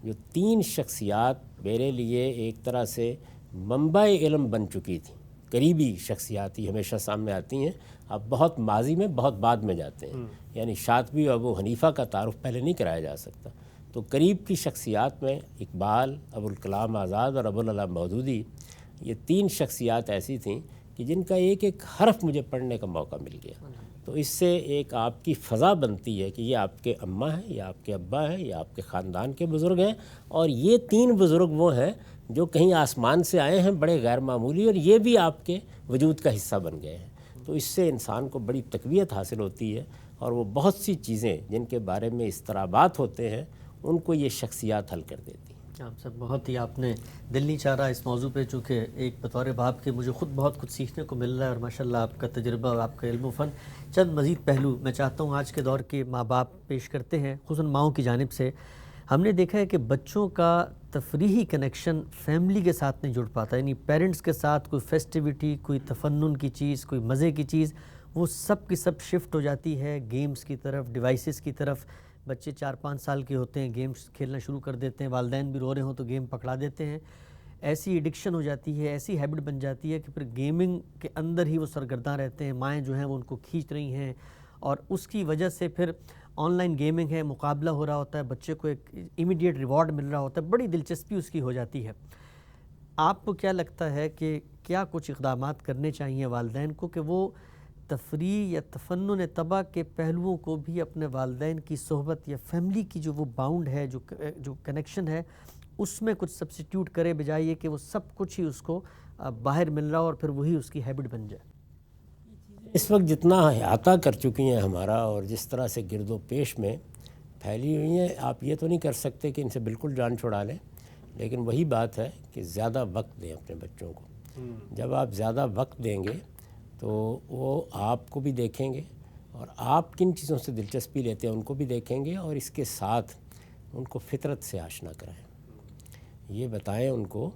جو 3 شخصیات میرے لیے ایک طرح سے منبع علم بن چکی تھیں، قریبی شخصیات ہی ہمیشہ سامنے آتی ہیں، اب بہت ماضی میں بہت بعد میں جاتے ہیں، یعنی شاطبی اور ابو حنیفہ کا تعارف پہلے نہیں کرایا جا سکتا۔ تو قریب کی شخصیات میں اقبال، ابوالکلام آزاد اور ابوالعلا مودودی، یہ 3 شخصیات ایسی تھیں کہ جن کا ایک ایک حرف مجھے پڑھنے کا موقع مل گیا۔ تو اس سے ایک آپ کی فضا بنتی ہے کہ یہ آپ کے اماں ہیں، یا آپ کے ابا ہیں، یا آپ کے خاندان کے بزرگ ہیں، اور یہ 3 بزرگ وہ ہیں جو کہیں آسمان سے آئے ہیں، بڑے غیر معمولی، اور یہ بھی آپ کے وجود کا حصہ بن گئے ہیں۔ تو اس سے انسان کو بڑی تقویت حاصل ہوتی ہے، اور وہ بہت سی چیزیں جن کے بارے میں اضطرابات ہوتے ہیں ان کو یہ شخصیات حل کر دیتی ہیں۔ آپ سب بہت ہی آپ نے دل نہیں چاہ رہا اس موضوع پہ، چونکہ ایک بطور باپ کے مجھے خود بہت کچھ سیکھنے کو مل رہا ہے، اور ماشاءاللہ آپ کا تجربہ اور آپ کا علم و فن۔ چند مزید پہلو میں چاہتا ہوں آج کے دور کے ماں باپ پیش کرتے ہیں، خصوصاً ماؤں کی جانب سے۔ ہم نے دیکھا ہے کہ بچوں کا تفریحی کنیکشن فیملی کے ساتھ نہیں جڑ پاتا، یعنی پیرنٹس کے ساتھ کوئی فیسٹیوٹی، کوئی تفنن کی چیز، کوئی مزے کی چیز، وہ سب کی سب شفٹ ہو جاتی ہے گیمز کی طرف، ڈیوائسز کی طرف۔ بچے 4-5 سال کے ہوتے ہیں، گیمز کھیلنا شروع کر دیتے ہیں، والدین بھی رو رہے ہوں تو گیم پکڑا دیتے ہیں۔ ایسی ایڈکشن ہو جاتی ہے، ایسی ہیبٹ بن جاتی ہے کہ پھر گیمنگ کے اندر ہی وہ سرگرداں رہتے ہیں، مائیں جو ہیں وہ ان کو کھینچ رہی ہیں، اور اس کی وجہ سے پھر آن لائن گیمنگ ہے، مقابلہ ہو رہا ہوتا ہے، بچے کو ایک امیڈیٹ ریوارڈ مل رہا ہوتا ہے، بڑی دلچسپی اس کی ہو جاتی ہے۔ آپ کو کیا لگتا ہے کہ کیا کچھ اقدامات کرنے چاہیے والدین کو کہ وہ تفریح یا تفنن طبع کے پہلوؤں کو بھی اپنے والدین کی صحبت یا فیملی کی جو وہ باؤنڈ ہے، جو کنیکشن ہے، اس میں کچھ سبسٹیوٹ کرے، بجائے کہ وہ سب کچھ ہی اس کو باہر مل رہا اور پھر وہی اس کی ہیبٹ بن جائے؟ اس وقت جتنا احاطہ کر چکی ہیں ہمارا، اور جس طرح سے گرد و پیش میں پھیلی ہوئی ہیں، آپ یہ تو نہیں کر سکتے کہ ان سے بالکل جان چھڑا لیں، لیکن وہی بات ہے کہ زیادہ وقت دیں اپنے بچوں کو۔ جب آپ زیادہ وقت دیں گے تو وہ آپ کو بھی دیکھیں گے، اور آپ کن چیزوں سے دلچسپی لیتے ہیں ان کو بھی دیکھیں گے، اور اس کے ساتھ ان کو فطرت سے آشنا کرائیں۔ یہ بتائیں ان کو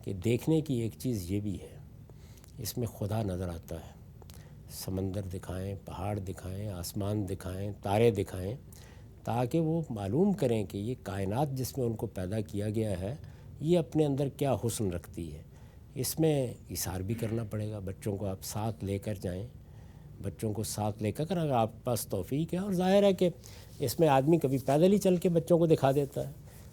کہ دیکھنے کی ایک چیز یہ بھی ہے، اس میں خدا نظر آتا ہے، سمندر دکھائیں، پہاڑ دکھائیں، آسمان دکھائیں، تارے دکھائیں، تاکہ وہ معلوم کریں کہ یہ کائنات جس میں ان کو پیدا کیا گیا ہے، یہ اپنے اندر کیا حسن رکھتی ہے۔ اس میں اثار بھی کرنا پڑے گا، بچوں کو آپ ساتھ لے کر جائیں، بچوں کو ساتھ لے کر اگر آپ کے پاس توفیق ہے، اور ظاہر ہے کہ اس میں آدمی کبھی پیدل ہی چل کے بچوں کو دکھا دیتا ہے۔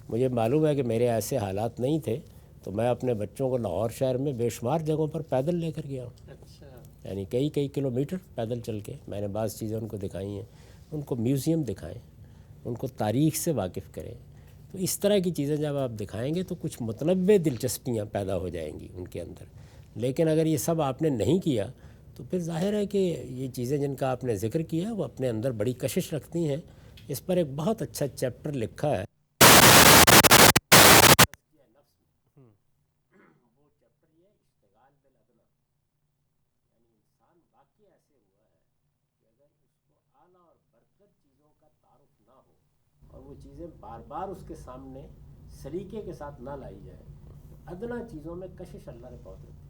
مجھے معلوم ہے کہ میرے ایسے حالات نہیں تھے تو میں اپنے بچوں کو لاہور شہر میں بے شمار جگہوں پر پیدل لے کر گیا ہوں۔ یعنی کئی کلومیٹر پیدل چل کے میں نے بعض چیزیں ان کو دکھائی ہیں، ان کو میوزیم دکھائیں، ان کو تاریخ سے واقف کریں. تو اس طرح کی چیزیں جب آپ دکھائیں گے تو کچھ متنوع دلچسپیاں پیدا ہو جائیں گی ان کے اندر. لیکن اگر یہ سب آپ نے نہیں کیا تو پھر ظاہر ہے کہ یہ چیزیں جن کا آپ نے ذکر کیا وہ اپنے اندر بڑی کشش رکھتی ہیں. اس پر ایک بہت اچھا چیپٹر لکھا ہے. وہ چیپٹر یہ اشتغال بالادنا، یعنی انسان واقعی ایسے ہوا ہے کہ اگر اس کو اعلیٰ اور برتر چیزوں کا تعارف نہ ہو اور وہ چیزیں بار بار اس کے سامنے سلیقے کے ساتھ نہ لائی جائے تو ادنا چیزوں میں کشش اللہ نے بہت رکھی.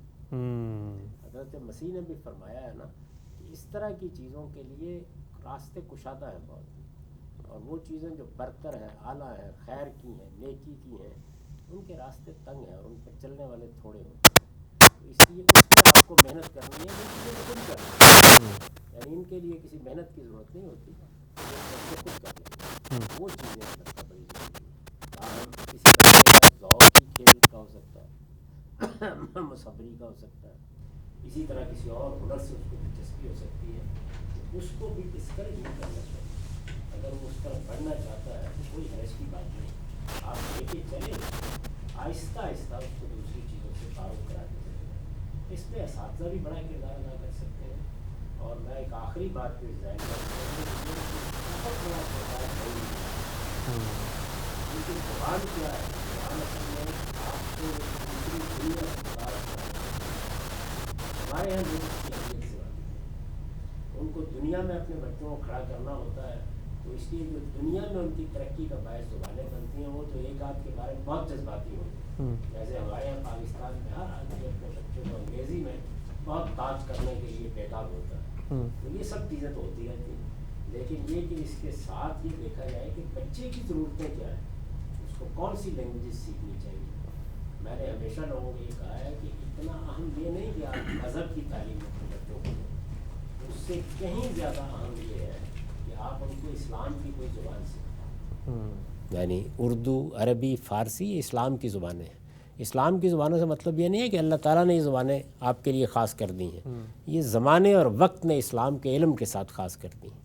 حضرت مسیح نے بھی فرمایا ہے نا کہ اس طرح کی چیزوں کے لیے راستے کشادہ ہیں بہت، اور وہ چیزیں جو برتر ہیں، اعلیٰ ہیں، خیر کی ہیں، نیکی کی ہیں، ان کے راستے تنگ ہیں اور ان پر چلنے والے تھوڑے ہوتے ہیں. تو اس لیے اس میں آپ کو محنت کرنی ہے، یہ چیزیں خود کرنی ہے. یعنی ان کے لیے کسی محنت کی ضرورت نہیں ہوتی، یہ خود کر لیں. وہ چیزیں کرنا بڑی ضروری ہے. تاہم کسی بندے کا ذوق ہی کھیل کا ہو سکتا ہے، مصوری کا ہو سکتا ہے، اسی طرح کسی اور ہنر سے اس کو دلچسپی ہو سکتی ہے. اس کو بھی ڈسکریج نہیں کرنا چاہیے. اگر وہ اس طرح بڑھنا چاہتا ہے تو کوئی حرج کی بات نہیں، آپ لے کے چلیں، آہستہ آہستہ اس کو دوسری چیزوں سے تعارف کرا کے چلیں. اس میں اساتذہ بھی بڑا کردار ادا کر سکتے ہیں. اور میں ایک آخری بات پہ ظاہر کرتا ہوں، بہت بڑا کردار کیونکہ زبان کیا ہے؟ زبان اصل میں آپ کو دوسری دنیا سے تعارف کرانا ہے. ہمارے یہاں لوگ اس کی اہمیت سے واقف ہیں. ان کو دنیا میں اپنے بچوں کو کھڑا کرنا ہوتا ہے، تو اس لیے جو دنیا میں ان کی ترقی کا باعث زبانیں بنتی ہیں وہ تو ایک آدھ کے بارے میں بہت جذباتی ہوتی ہیں. جیسے ہمارے یہاں پاکستان میں ہر آدمی اپنے بچوں کو انگریزی میں بہت تاج کرنے کے لیے بیتاب ہوتا ہے. تو یہ سب چیزیں تو ہوتی رہتی ہیں، لیکن یہ کہ اس کے ساتھ یہ دیکھا جائے کہ بچے کی ضرورتیں کیا ہیں، اس کو کون سی لینگویجز سیکھنی چاہیے. میں نے ہمیشہ لوگوں کو یہ کہا ہے کہ اتنا اہم یہ نہیں کہ آپ مذہب کی تعلیم اپنے بچوں کو دیں، اس سے کہیں زیادہ اہم یہ ہے کہ آپ ان کو اسلام کی کوئی زبان سکھائیں. یعنی اردو، عربی، فارسی یہ اسلام کی زبانیں ہیں. اسلام کی زبانوں سے مطلب یہ نہیں ہے کہ اللہ تعالیٰ نے یہ زبانیں آپ کے لیے خاص کر دی ہیں، یہ زمانے اور وقت نے اسلام کے علم کے ساتھ خاص کر دی ہیں.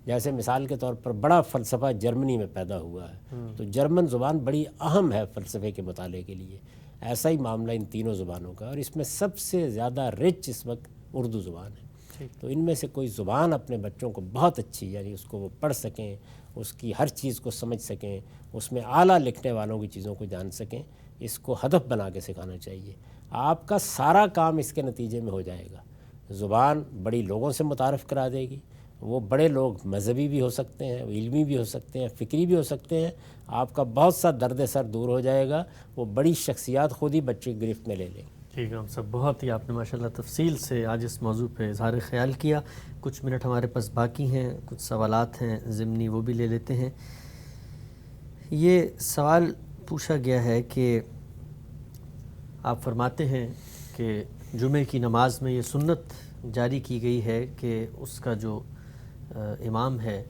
جیسے مثال کے طور پر بڑا فلسفہ جرمنی میں پیدا ہوا ہے، تو جرمن زبان بڑی اہم ہے فلسفے کے مطالعے کے لیے. ایسا ہی معاملہ ان تینوں زبانوں کا، اور اس میں سب سے زیادہ رچ اس وقت اردو زبان ہے. تو ان میں سے کوئی زبان اپنے بچوں کو بہت اچھی، یعنی اس کو وہ پڑھ سکیں، اس کی ہر چیز کو سمجھ سکیں، اس میں اعلیٰ لکھنے والوں کی چیزوں کو جان سکیں، اس کو ہدف بنا کے سکھانا چاہیے. آپ کا سارا کام اس کے نتیجے میں ہو جائے گا. زبان بڑی لوگوں سے متعارف کرا دے گی، وہ بڑے لوگ مذہبی بھی ہو سکتے ہیں، علمی بھی ہو سکتے ہیں، فکری بھی ہو سکتے ہیں. آپ کا بہت سا درد سر دور ہو جائے گا، وہ بڑی شخصیات خود ہی بچے کی گرفت میں لے لیں گے. ٹھیک ہے ہم سب، بہت ہی آپ نے ماشاءاللہ تفصیل سے آج اس موضوع پہ اظہار خیال کیا. کچھ منٹ ہمارے پاس باقی ہیں، کچھ سوالات ہیں ضمنی، وہ بھی لے لیتے ہیں. یہ سوال پوچھا گیا ہے کہ آپ فرماتے ہیں کہ جمعہ کی نماز میں یہ سنت جاری کی گئی ہے کہ اس کا جو امام ہے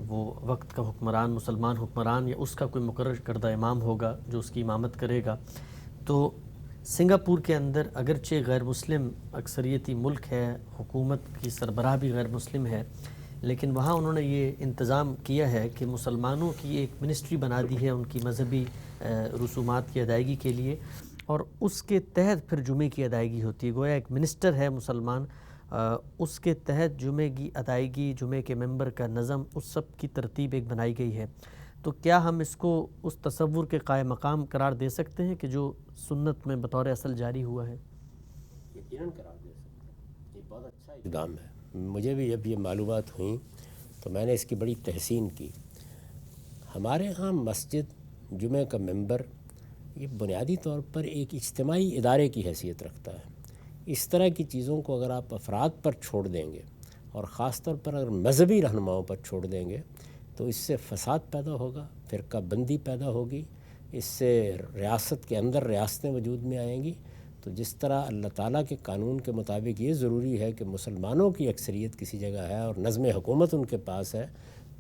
وہ وقت کا حکمران، مسلمان حکمران یا اس کا کوئی مقرر کردہ امام ہوگا جو اس کی امامت کرے گا. تو سنگاپور کے اندر اگرچہ غیر مسلم اکثریتی ملک ہے، حکومت کی سربراہ بھی غیر مسلم ہے، لیکن وہاں انہوں نے یہ انتظام کیا ہے کہ مسلمانوں کی ایک منسٹری بنا دی ہے ان کی مذہبی رسومات کی ادائیگی کے لیے، اور اس کے تحت پھر جمعے کی ادائیگی ہوتی ہے. گویا ایک منسٹر ہے مسلمان، اس کے تحت جمعے کی ادائیگی، جمعے کے ممبر کا نظم، اس سب کی ترتیب ایک بنائی گئی ہے. تو کیا ہم اس کو اس تصور کے قائم مقام قرار دے سکتے ہیں کہ جو سنت میں بطور اصل جاری ہوا ہے؟ یقیناً قرار دے سکتے ہیں. یہ بہت اچھا اقدام ہے. مجھے بھی جب یہ معلومات ہوئیں تو میں نے اس کی بڑی تحسین کی. ہمارے ہاں مسجد، جمعہ کا ممبر یہ بنیادی طور پر ایک اجتماعی ادارے کی حیثیت رکھتا ہے. اس طرح کی چیزوں کو اگر آپ افراد پر چھوڑ دیں گے اور خاص طور پر اگر مذہبی رہنماؤں پر چھوڑ دیں گے تو اس سے فساد پیدا ہوگا، فرقہ بندی پیدا ہوگی، اس سے ریاست کے اندر ریاستیں وجود میں آئیں گی. تو جس طرح اللہ تعالیٰ کے قانون کے مطابق یہ ضروری ہے کہ مسلمانوں کی اکثریت کسی جگہ ہے اور نظم حکومت ان کے پاس ہے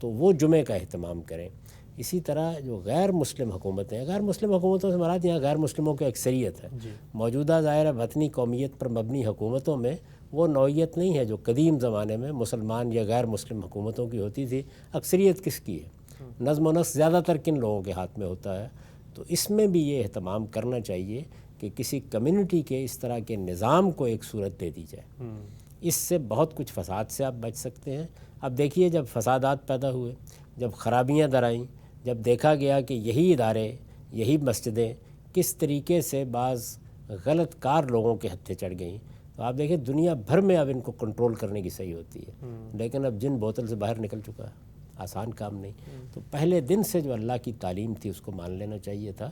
تو وہ جمعے کا اہتمام کریں. اسی طرح جو غیر مسلم حکومتیں، غیر مسلم حکومتوں سے مراد یہاں غیر مسلموں کی اکثریت ہے. موجودہ ظاہر وطنی قومیت پر مبنی حکومتوں میں وہ نوعیت نہیں ہے جو قدیم زمانے میں مسلمان یا غیر مسلم حکومتوں کی ہوتی تھی۔ اکثریت کس کی ہے؟ نظم و نسق زیادہ تر کن لوگوں کے ہاتھ میں ہوتا ہے؟ تو اس میں بھی یہ اہتمام کرنا چاہیے کہ کسی کمیونٹی کے اس طرح کے نظام کو ایک صورت دے دی جائے۔ اس سے بہت کچھ فساد سے آپ بچ سکتے ہیں۔ اب دیکھیے جب فسادات پیدا ہوئے، جب خرابیاں در آئیں، جب دیکھا گیا کہ یہی ادارے، یہی مسجدیں کس طریقے سے بعض غلط کار لوگوں کے ہتھے چڑھ گئیں، تو آپ دیکھیں دنیا بھر میں اب ان کو کنٹرول کرنے کی صحیح ہوتی ہے، لیکن اب جن بوتل سے باہر نکل چکا ہے، آسان کام نہیں۔ تو پہلے دن سے جو اللہ کی تعلیم تھی اس کو مان لینا چاہیے تھا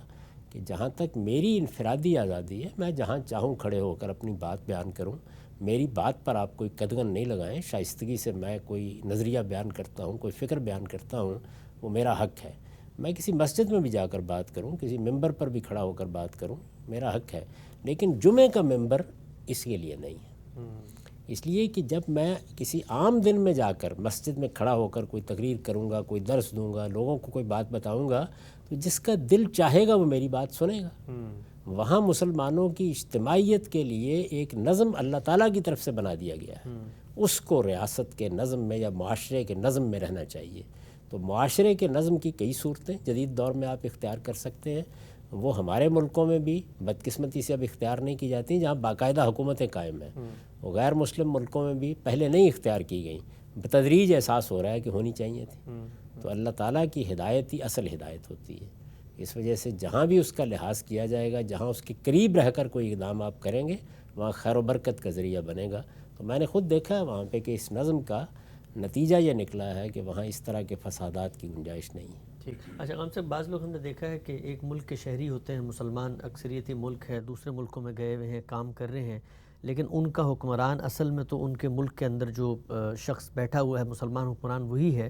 کہ جہاں تک میری انفرادی آزادی ہے، میں جہاں چاہوں کھڑے ہو کر اپنی بات بیان کروں، میری بات پر آپ کوئی قدغن نہیں لگائیں، شائستگی سے میں کوئی نظریہ بیان کرتا ہوں، کوئی فکر بیان کرتا ہوں، وہ میرا حق ہے۔ میں کسی مسجد میں بھی جا کر بات کروں، کسی ممبر پر بھی کھڑا ہو کر بات کروں، میرا حق ہے، لیکن جمعے کا ممبر اس کے لیے نہیں ہے۔ اس لیے کہ جب میں کسی عام دن میں جا کر مسجد میں کھڑا ہو کر کوئی تقریر کروں گا، کوئی درس دوں گا، لوگوں کو کوئی بات بتاؤں گا، تو جس کا دل چاہے گا وہ میری بات سنے گا۔ وہاں مسلمانوں کی اجتماعیت کے لیے ایک نظم اللہ تعالیٰ کی طرف سے بنا دیا گیا ہے، اس کو ریاست کے نظم میں یا معاشرے کے نظم میں رہنا چاہیے۔ تو معاشرے کے نظم کی کئی صورتیں جدید دور میں آپ اختیار کر سکتے ہیں، وہ ہمارے ملکوں میں بھی بدقسمتی سے اب اختیار نہیں کی جاتی، جہاں باقاعدہ حکومتیں قائم ہیں۔ وہ غیر مسلم ملکوں میں بھی پہلے نہیں اختیار کی گئیں، بتدریج احساس ہو رہا ہے کہ ہونی چاہیے تھی۔ تو اللہ تعالیٰ کی ہدایت ہی اصل ہدایت ہوتی ہے۔ اس وجہ سے جہاں بھی اس کا لحاظ کیا جائے گا، جہاں اس کے قریب رہ کر کوئی اقدام آپ کریں گے، وہاں خیر و برکت کا ذریعہ بنے گا۔ تو میں نے خود دیکھا ہے وہاں پہ کہ اس نظم کا نتیجہ یہ نکلا ہے کہ وہاں اس طرح کے فسادات کی گنجائش نہیں ہے۔ اچھا غلام صاحب، بعض لوگ ہم نے دیکھا ہے کہ ایک ملک کے شہری ہوتے ہیں، مسلمان اکثریتی ملک ہے، دوسرے ملکوں میں گئے ہوئے ہیں، کام کر رہے ہیں، لیکن ان کا حکمران اصل میں تو ان کے ملک کے اندر جو شخص بیٹھا ہوا ہے مسلمان حکمران وہی ہے۔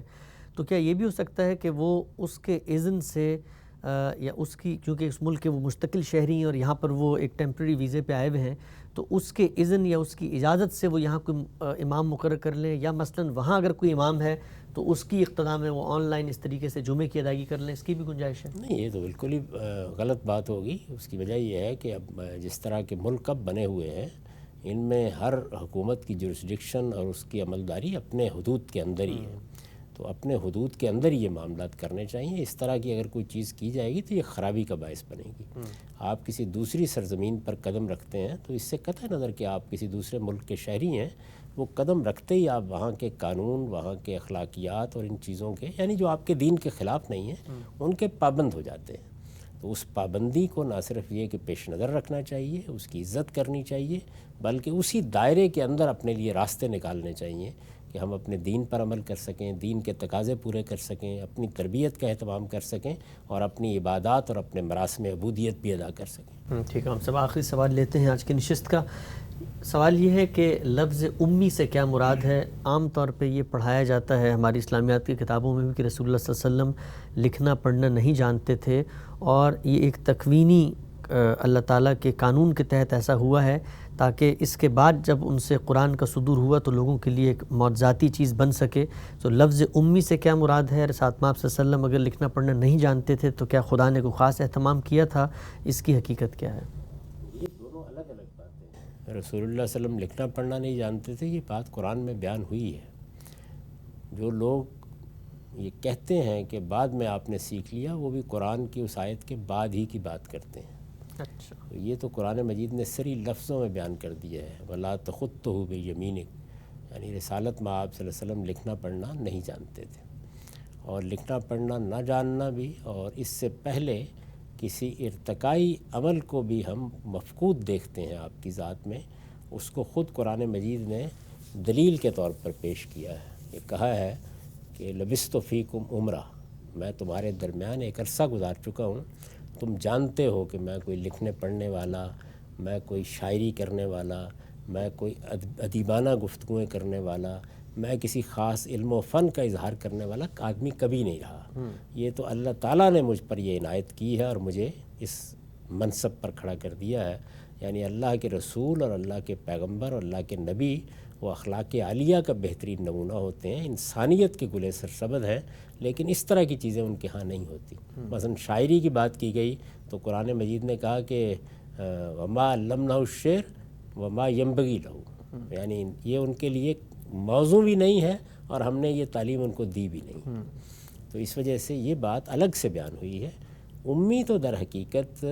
تو کیا یہ بھی ہو سکتا ہے کہ وہ اس کے اذن سے یا اس کی، کیونکہ اس ملک کے وہ مستقل شہری ہیں اور یہاں پر وہ ایک ٹیمپریری ویزے پہ آئے ہوئے ہیں، تو اس کے اذن یا اس کی اجازت سے وہ یہاں کوئی امام مقرر کر لیں، یا مثلاً وہاں اگر کوئی امام ہے تو اس کی اقتداء میں وہ آن لائن اس طریقے سے جمعے کی ادائیگی کر لیں، اس کی بھی گنجائش ہے؟ نہیں، یہ تو بالکل ہی غلط بات ہوگی۔ اس کی وجہ یہ ہے کہ اب جس طرح کے ملک اب بنے ہوئے ہیں، ان میں ہر حکومت کی جورسڈکشن اور اس کی عملداری اپنے حدود کے اندر ہی ہے، تو اپنے حدود کے اندر ہی یہ معاملات کرنے چاہیے۔ اس طرح کی اگر کوئی چیز کی جائے گی تو یہ خرابی کا باعث بنے گی۔ آپ کسی دوسری سرزمین پر قدم رکھتے ہیں تو اس سے قطع نظر کہ آپ کسی دوسرے ملک کے شہری ہیں، وہ قدم رکھتے ہی آپ وہاں کے قانون، وہاں کے اخلاقیات اور ان چیزوں کے، یعنی جو آپ کے دین کے خلاف نہیں ہیں، ان کے پابند ہو جاتے ہیں۔ تو اس پابندی کو نہ صرف یہ کہ پیش نظر رکھنا چاہیے، اس کی عزت کرنی چاہیے، بلکہ اسی دائرے کے اندر اپنے لیے راستے نکالنے چاہیے کہ ہم اپنے دین پر عمل کر سکیں، دین کے تقاضے پورے کر سکیں، اپنی تربیت کا اہتمام کر سکیں، اور اپنی عبادات اور اپنے مراسم عبودیت بھی ادا کر سکیں۔ ٹھیک ہے، ہم سب آخری سوال لیتے ہیں آج کی نشست کا۔ سوال یہ ہے کہ لفظ امی سے کیا مراد ہے؟ عام طور پہ یہ پڑھایا جاتا ہے ہماری اسلامیات کی کتابوں میں بھی کہ رسول اللہ صلی اللہ علیہ وسلم لکھنا پڑھنا نہیں جانتے تھے، اور یہ ایک تکوینی اللہ تعالیٰ کے قانون کے تحت ایسا ہوا ہے تاکہ اس کے بعد جب ان سے قرآن کا صدور ہوا تو لوگوں کے لیے ایک معجزاتی چیز بن سکے۔ تو لفظ امی سے کیا مراد ہے؟ رسالت مآب صلی اللہ علیہ وسلم اگر لکھنا پڑھنا نہیں جانتے تھے تو کیا خدا نے کوئی خاص اہتمام کیا تھا؟ اس کی حقیقت کیا ہے؟ یہ دونوں الگ الگ باتیں ہیں۔ رسول اللہ صلی اللہ علیہ وسلم لکھنا پڑھنا نہیں جانتے تھے، یہ بات قرآن میں بیان ہوئی ہے۔ جو لوگ یہ کہتے ہیں کہ بعد میں آپ نے سیکھ لیا، وہ بھی قرآن کی اس آیت کے بعد ہی کی بات کرتے ہیں۔ اچھا، یہ تو قرآن مجید نے صریح لفظوں میں بیان کر دیا ہے، وَلَا تَخُطُّهُ بِيَمِينِكَ، یعنی رسالت مآب صلی اللہ علیہ وسلم لکھنا پڑھنا نہیں جانتے تھے۔ اور لکھنا پڑھنا نہ جاننا بھی، اور اس سے پہلے کسی ارتقائی عمل کو بھی ہم مفقود دیکھتے ہیں آپ کی ذات میں، اس کو خود قرآن مجید نے دلیل کے طور پر پیش کیا ہے۔ یہ کہا ہے کہ لبثت فیکم عمرہ، میں تمہارے درمیان ایک عرصہ گزار چکا ہوں، تم جانتے ہو کہ میں کوئی لکھنے پڑھنے والا، میں کوئی شاعری کرنے والا، میں کوئی ادیبانہ گفتگویں کرنے والا، میں کسی خاص علم و فن کا اظہار کرنے والا آدمی کبھی نہیں رہا۔ یہ تو اللہ تعالیٰ نے مجھ پر یہ عنایت کی ہے اور مجھے اس منصب پر کھڑا کر دیا ہے۔ یعنی اللہ کے رسول اور اللہ کے پیغمبر اور اللہ کے نبی وہ اخلاق عالیہ کا بہترین نمونہ ہوتے ہیں، انسانیت کے گلے سرسبد ہیں، لیکن اس طرح کی چیزیں ان کے ہاں نہیں ہوتی۔ مثلا شاعری کی بات کی گئی تو قرآن مجید نے کہا کہ وما علمناہ الشعر وما ينبغی لہ، یعنی یہ ان کے لیے موضوع بھی نہیں ہے اور ہم نے یہ تعلیم ان کو دی بھی نہیں. تو اس وجہ سے یہ بات الگ سے بیان ہوئی ہے. امی تو در حقیقت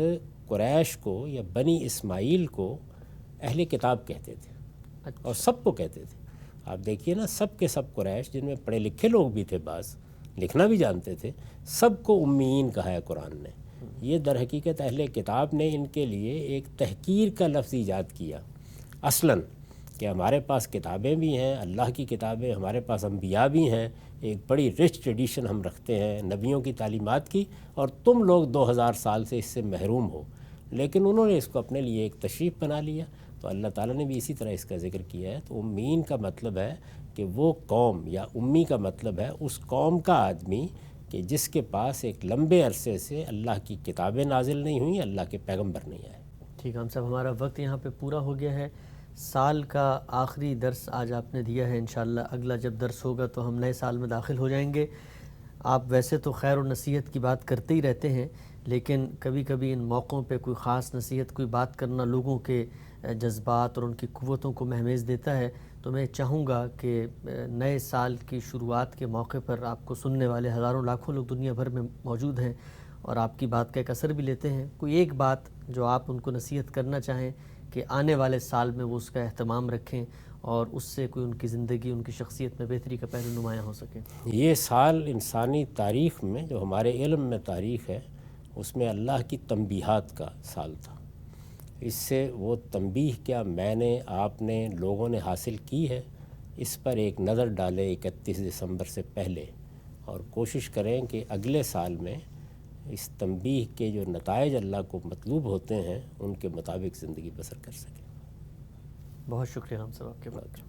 قریش کو یا بنی اسماعیل کو اہل کتاب کہتے تھے اور سب کو کہتے تھے. آپ دیکھیے نا، سب کے سب قریش جن میں پڑھے لکھے لوگ بھی تھے، بعض لکھنا بھی جانتے تھے، سب کو امیین کہا ہے قرآن نے. یہ در حقیقت اہل کتاب نے ان کے لیے ایک تحقیر کا لفظ ایجاد کیا اصلاً، کہ ہمارے پاس کتابیں بھی ہیں، اللہ کی کتابیں، ہمارے پاس انبیاء بھی ہیں، ایک بڑی رچ ٹریڈیشن ہم رکھتے ہیں نبیوں کی تعلیمات کی، اور تم لوگ 2000 سال سے اس سے محروم ہو. لیکن انہوں نے اس کو اپنے لیے ایک تشریف بنا لیا. تو اللہ تعالیٰ نے بھی اسی طرح اس کا ذکر کیا ہے. تو امین کا مطلب ہے کہ وہ قوم، یا امی کا مطلب ہے اس قوم کا آدمی کہ جس کے پاس ایک لمبے عرصے سے اللہ کی کتابیں نازل نہیں ہوئیں، اللہ کے پیغمبر نہیں آئے. ٹھیک ہے ہم صاحب، ہمارا وقت یہاں پہ پورا ہو گیا ہے. سال کا آخری درس آج آپ نے دیا ہے. انشاءاللہ اگلا جب درس ہوگا تو ہم نئے سال میں داخل ہو جائیں گے. آپ ویسے تو خیر و نصیحت کی بات کرتے ہی رہتے ہیں، لیکن کبھی کبھی ان موقعوں پہ کوئی خاص نصیحت، کوئی بات کرنا لوگوں کے جذبات اور ان کی قوتوں کو مہمیز دیتا ہے. تو میں چاہوں گا کہ نئے سال کی شروعات کے موقع پر آپ کو سننے والے ہزاروں لاکھوں لوگ دنیا بھر میں موجود ہیں اور آپ کی بات کا ایک اثر بھی لیتے ہیں. کوئی ایک بات جو آپ ان کو نصیحت کرنا چاہیں کہ آنے والے سال میں وہ اس کا اہتمام رکھیں اور اس سے کوئی ان کی زندگی، ان کی شخصیت میں بہتری کا پہلو نمایاں ہو سکے. یہ سال انسانی تاریخ میں، جو ہمارے علم میں تاریخ ہے، اس میں اللہ کی تنبیہات کا سال تھا. اس سے وہ تنبیہ کیا میں نے، آپ نے، لوگوں نے حاصل کی ہے، اس پر ایک نظر ڈالیں 31 دسمبر سے پہلے، اور کوشش کریں کہ اگلے سال میں اس تنبیہ کے جو نتائج اللہ کو مطلوب ہوتے ہیں ان کے مطابق زندگی بسر کر سکیں. بہت شکریہ ہم صاحب آپ کے بات.